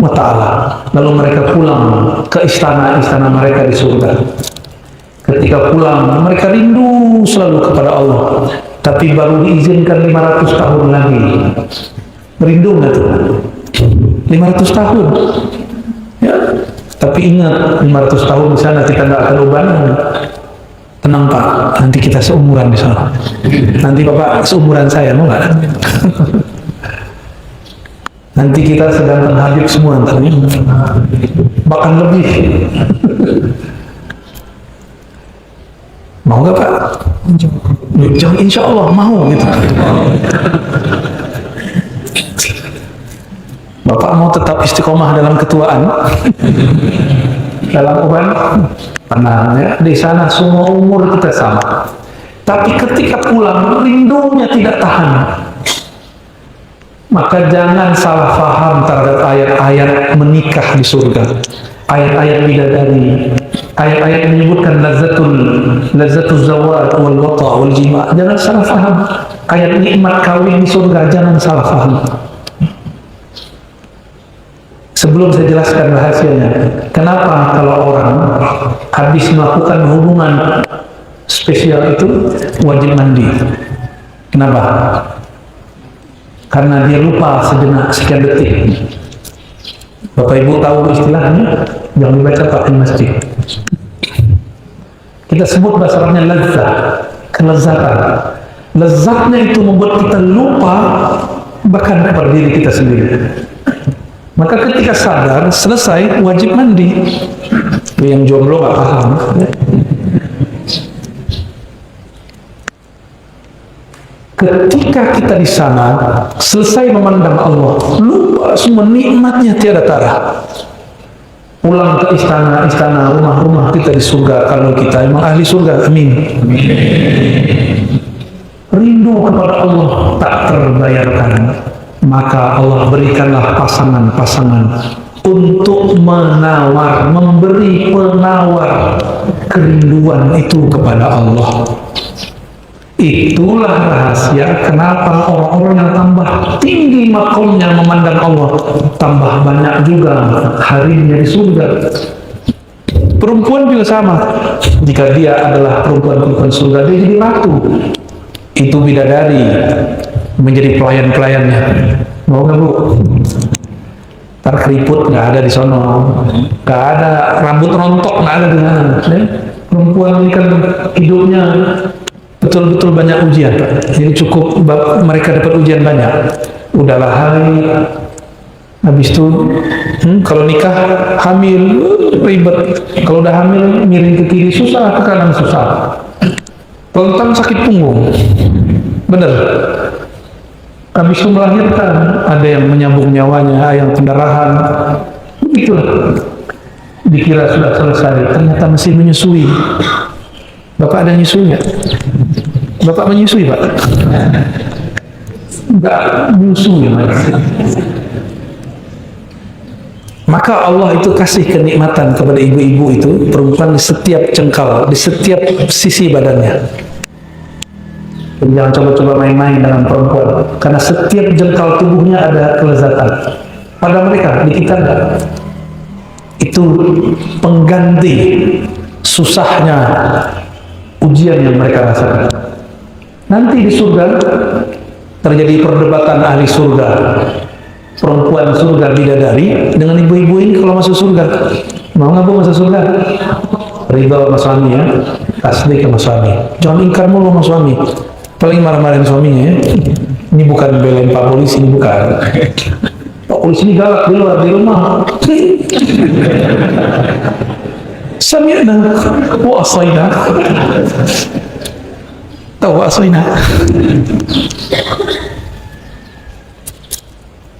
wa ta'ala. Lalu mereka pulang ke istana-istana mereka di surga. Ketika pulang, mereka rindu selalu kepada Allah. Tapi baru diizinkan 500 tahun lagi. Rindu nggak tuh? 500 tahun. Ya. Tapi ingat, 500 tahun di sana kita nggak akan ubanan. Tenang Pak, nanti kita seumuran di sana. Nanti Bapak seumuran saya, mau nggak? Nanti kita sedang Habib semua ntar, bahkan lebih. Mau nggak Pak? Jangan, insya Allah mau gitu. Bapak mau tetap istiqomah dalam ketuaan, dalam uban, tenang ya. Di sana semua umur kita sama. Tapi ketika pulang, rindunya tidak tahan. Maka jangan salah faham terhadap ayat-ayat menikah di surga, ayat-ayat bidadari, ayat-ayat menyebutkan lazzatul zawat wal wata wal jima'. Jangan salah faham. Ayat nikmat kawin di surga, jangan salah faham. Sebelum saya jelaskan rahasianya, kenapa kalau orang habis melakukan hubungan spesial itu wajib mandi? Kenapa? Karena dia lupa sejenak sekian detik. Bapak Ibu tahu istilahnya yang dibaca pakai masjid. Kita sebut bahasa Arabnya lazzah, kelezatan. Lezatnya itu membuat kita lupa bahkan pada diri kita sendiri. Maka ketika sadar, selesai, wajib mandi. Yang jomblo gak paham. Ketika kita di sana, selesai memandang Allah, lupa semua nikmatnya tiada tara. Pulang ke istana-istana, rumah-rumah kita di surga, kalau kita memang ahli surga, amin. Rindu kepada Allah tak terbayarkan. Maka Allah berikanlah pasangan-pasangan untuk menawar, memberi penawar kerinduan itu kepada Allah. Itulah rahasia kenapa orang-orang yang tambah tinggi makomnya memandang Allah, tambah banyak juga harinya di surga. Perempuan juga sama. Jika dia adalah perempuan surga, dia jadi ratu. Itu bidadari menjadi pelayan-pelayannya. Mau nggak Bu? Ntar keriput nggak ada di sono, nggak ada rambut rontok, nggak ada di sana. Perempuan ini kan hidupnya betul-betul banyak ujian. Jadi cukup mereka dapat ujian banyak. Udahlah hari, habis itu kalau nikah hamil ribet. Kalau udah hamil miring ke kiri susah, ke kanan susah. Tentang sakit punggung, bener. Habis itu melahirkan, ada yang menyambung nyawanya, yang pendarahan, begitulah. Dikira sudah selesai, ternyata masih menyusui. Bapak ada nyusui nggak? Bapak menyusui, Pak? Enggak menyusui, Pak. Maka Allah itu kasih kenikmatan kepada ibu-ibu itu, perempuan di setiap jengkal, di setiap sisi badannya. Jadi jangan coba-coba main-main dengan perempuan, karena setiap jengkal tubuhnya ada kelezatan. Pada mereka, di kita enggak. Itu pengganti susahnya ujian yang mereka rasakan. Nanti di surga terjadi perdebatan ahli surga, perempuan surga bidadari dengan ibu-ibu ini kalau masuk surga. Mau nggak Bu masuk surga? Ridho sama suami ya, tasdik sama suami. Jangan ingkar mulu sama suami. Paling marah-marahin suaminya ya. Ini bukan belain Pak Polisi, ini bukan. Pak Polisi ini galak di luar, di rumah. Sami'na wa asayna. Tahu asayna.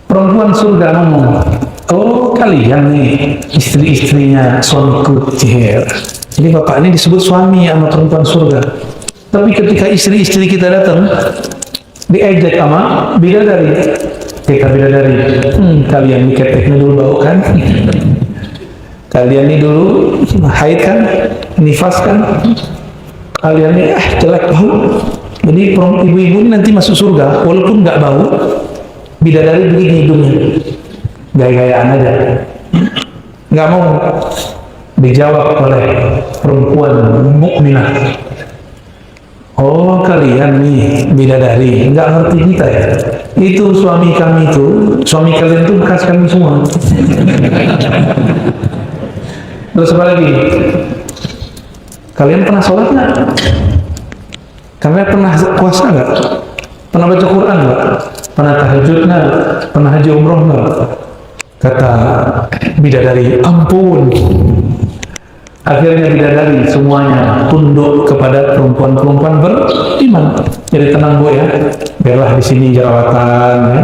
Perempuan surga ngomong, oh kalian nih istri-istrinya suamiku cihir. Jadi bapak ini disebut suami sama perempuan surga. Tapi ketika istri-istri kita datang, diejek sama bidadari. Kita bidadari, kalian ini keteknya dulu bau kan? Kalian ini dulu haid kan? Nifas kan? Kalian ini jelek bau. Jadi ibu-ibu ini nanti masuk surga, walaupun nggak bau, bidadari begini hidungnya, gaya-gayaan aja, nggak mau dijawab oleh perempuan mukminah. Oh kalian nih bidadari, nggak ngerti kita ya? Itu suami kami itu, suami kalian itu bekas kami semua. Terus apa lagi? Kalian pernah sholat nggak? Kalian pernah puasa nggak? Pernah baca Quran nggak? Pernah tahajud nggak? Pernah haji umroh nggak? Kata bidadari, ampun. Akhirnya bidadari semuanya tunduk kepada perempuan-perempuan beriman. Jadi tenang Bu ya, biarlah di sini jerawatan ya.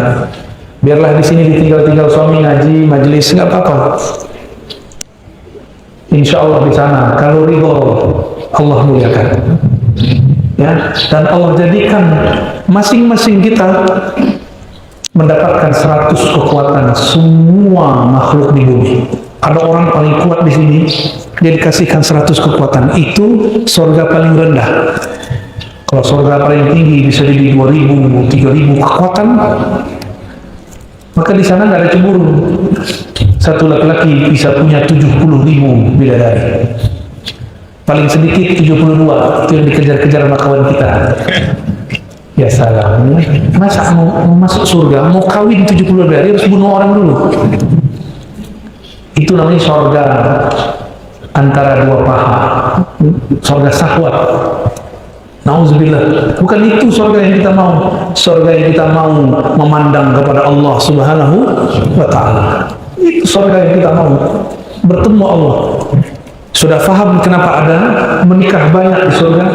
Biarlah di sini ditinggal-tinggal suami ngaji, majelis, nggak apa-apa. Insya Allah di sana kalau ridho Allah muliakan. Ya, dan Allah jadikan masing-masing kita mendapatkan 100 kekuatan semua makhluk di bumi. Ada orang paling kuat di sini, dia dikasihkan 100 kekuatan. Itu surga paling rendah. Kalau surga paling tinggi bisa jadi 2000, 3000 kekuatan. Maka di sana nggak ada cemburu. Satu laki-laki bisa punya 70.000 bidadari. Paling sedikit 72, itu yang dikejar-kejar sama kawan kita. Ya salam, masa mau masuk surga, mau kawin 70 bidadari harus bunuh orang dulu. Itu namanya surga antara dua paha, surga syahwat. Nauzubillah. Bukan itu surga yang kita mau. Surga yang kita mau memandang kepada Allah Subhanahu wa Ta'ala. Itu surga yang kita mau, bertemu Allah. Sudah paham kenapa ada menikah banyak di surga,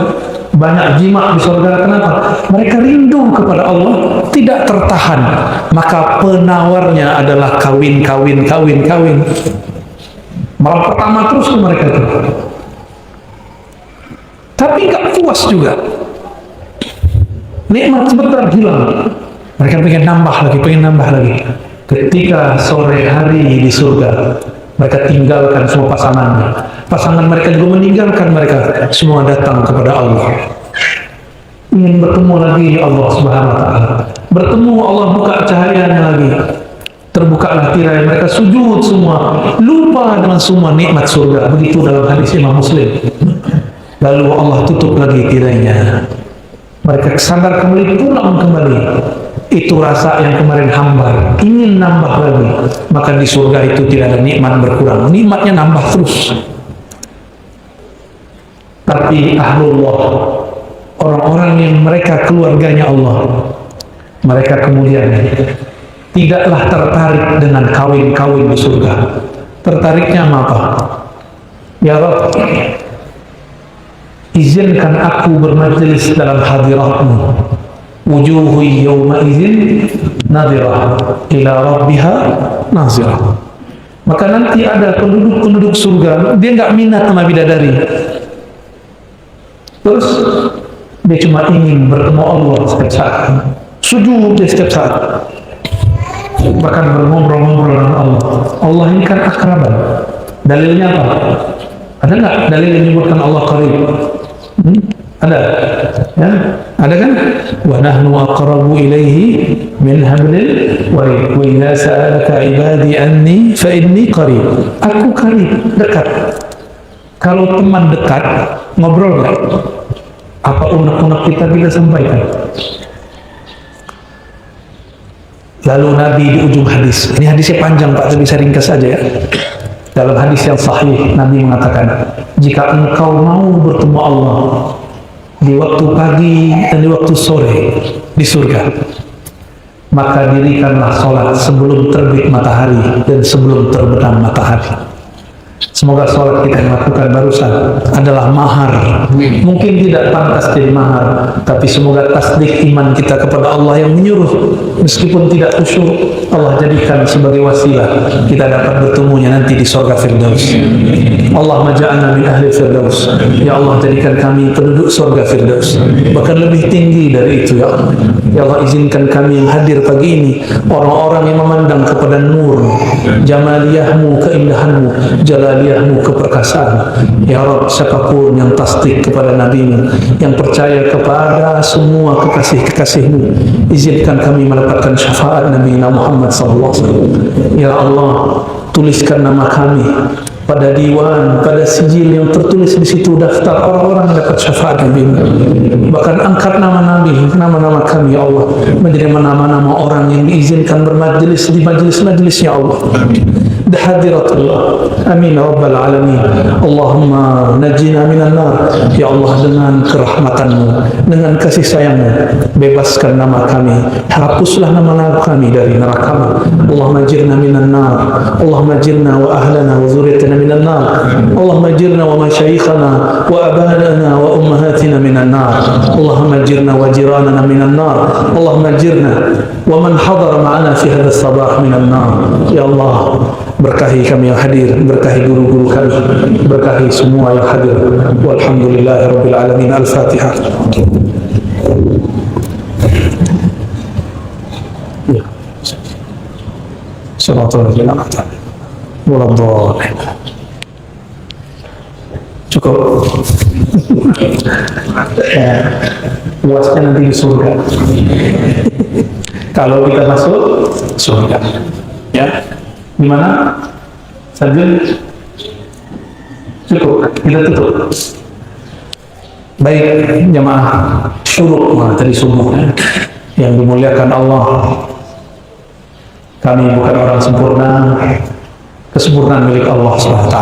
banyak jima di surga? Kenapa? Mereka rindu kepada Allah, tidak tertahan. Maka penawarnya adalah kawin. Malam pertama terus ke mereka itu. Tapi nggak puas juga. Nikmat sebentar hilang. Mereka pengen nambah lagi. Ketika sore hari di surga, mereka tinggalkan semua pasangannya. Pasangan mereka juga meninggalkan mereka. Semua datang kepada Allah. Ingin bertemu lagi Allah Subhanahu wa Ta'ala. Bertemu Allah, buka cahayanya lagi. Terbukalah tirai, mereka sujud semua. Lupa dengan semua nikmat surga. Begitu dalam hadis Imam Muslim. Lalu Allah tutup lagi tirainya. Mereka sadar kembali, pulang kembali. Itu rasa yang kemarin hambar, ingin nambah lagi. Maka di surga itu tidak ada nikmat berkurang, nikmatnya nambah terus. Tapi ahlullah, orang-orang yang mereka keluarganya Allah, mereka kemudian tidaklah tertarik dengan kawin-kawin di surga. Tertariknya apa? Ya Rabb, izinkan aku bermajlis dalam hadiratmu. Wujuhu yawma idzin nadhirah ila rabbiha nazirah. Maka nanti ada penduduk surga, dia nggak minat sama bidadari. Terus Dia cuma ingin bertemu Allah setiap saat, sujud di setiap saat, bahkan berngobrol-ngobrol dengan Allah. Allah ini kan akraban. Dalilnya apa? Ada nggak dalil yang menyebutkan Allah qarib? Ada, ya? Ada kan? Wa nahnu aqrabu ilaihi min hablil warid. Wa idza sa'alaka ibadi anni fa inni qarib. Aku qarib, dekat. Kalau teman dekat, ngobrol nggak? Apa unek-unek kita sampaikan? Lalu Nabi di ujung hadis, ini hadisnya panjang Pak, tapi saya ringkas saja ya. Dalam hadis yang sahih, Nabi mengatakan, jika engkau mau bertemu Allah di waktu pagi dan di waktu sore di surga, maka dirikanlah sholat sebelum terbit matahari dan sebelum terbenam matahari. Semoga sholat kita yang lakukan barusan adalah mahar. Mungkin tidak pantas jadi mahar, tapi semoga tasdik iman kita kepada Allah yang menyuruh, meskipun tidak khusyuk, Allah jadikan sebagai wasilah kita dapat bertemunya nanti di surga Firdaus. Allahumma ja'alna min ahli Firdaus. Ya Allah, jadikan kami penduduk surga Firdaus, bahkan lebih tinggi dari itu ya Allah. Ya Allah, izinkan kami yang hadir pagi ini orang-orang yang memandang kepada nur, jamaliyahmu, keindahanmu, jalaliyahmu, keperkasaan. Ya Rabb, siapapun yang tasdik kepada Nabi-Mu, yang percaya kepada semua kekasih-kekasih-Mu, izinkan kami mendapatkan syafaat Nabi Muhammad SAW. Ya Allah, tuliskan nama kami pada diwan, pada sijil yang tertulis di situ daftar orang-orang yang dapat syafaat Nabi. Bahkan angkat nama Nabi, nama-nama kami ya Allah, menjadi nama-nama orang yang diizinkan bermajlis di majlis-majlisnya Allah. Dahadiratullah. Amin ya rabbal alamin. Allahumma najina minan nar. Ya Allah, dengan kerahmatan-Mu, dengan kasih sayang-Mu, bebaskan nama kami, hapuslah nama kami dari neraka. Allahumma ajirna minan nar. Allahumma ajirna wa ahlana wa zuriyatana minan nar. Allahumma ajirna wa masyayikhana wa abadana wa ummahatina minan nar. Allahumma ajirna wa jiranana minan nar. Allahumma ajirna wa man hadara ma'ana fi hadha sabah minan nar. Ya Allah, berkahi kami yang hadir, berkahi guru-guru kami, berkahi semua yang hadir. Walhamdulillahi rabbil alamin. Al-Fatihah. Ya. Assalamualaikum warahmatullahi wabarakatuh. Cukup. Puasnya nanti di surga. Kalau kita masuk surga, ya. Gimana? Sambil cukup, kita tutup. Baik jamaah syuruk tadi subuh yang dimuliakan Allah. Kami bukan orang sempurna, kesempurnaan milik Allah SWT.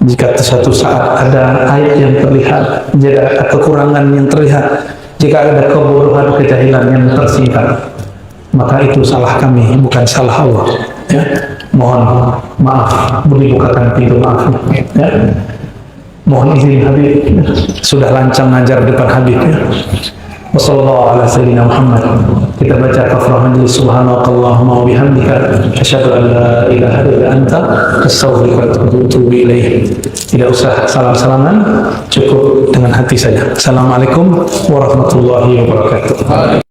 Jika suatu saat ada aib yang terlihat, jika ada kekurangan yang terlihat, jika ada kebodohan, kejahilan yang tersingkap, maka itu salah kami, bukan salah Allah. Ya, mohon maaf, dibukakan pintu maaf. Ya. Mohon izin Habib, sudah lancang ngajar depan Habib. Ya. Wassallallahu ala sayyidina Muhammad. Kita baca kafaraah majlis. Subhanakallahumma wa bihamdika asyhadu an la ilaha illa anta astaghfiruka wa atubu ilaik. Tidak usah salam-salaman, cukup dengan hati saja. Assalamualaikum warahmatullahi wabarakatuh.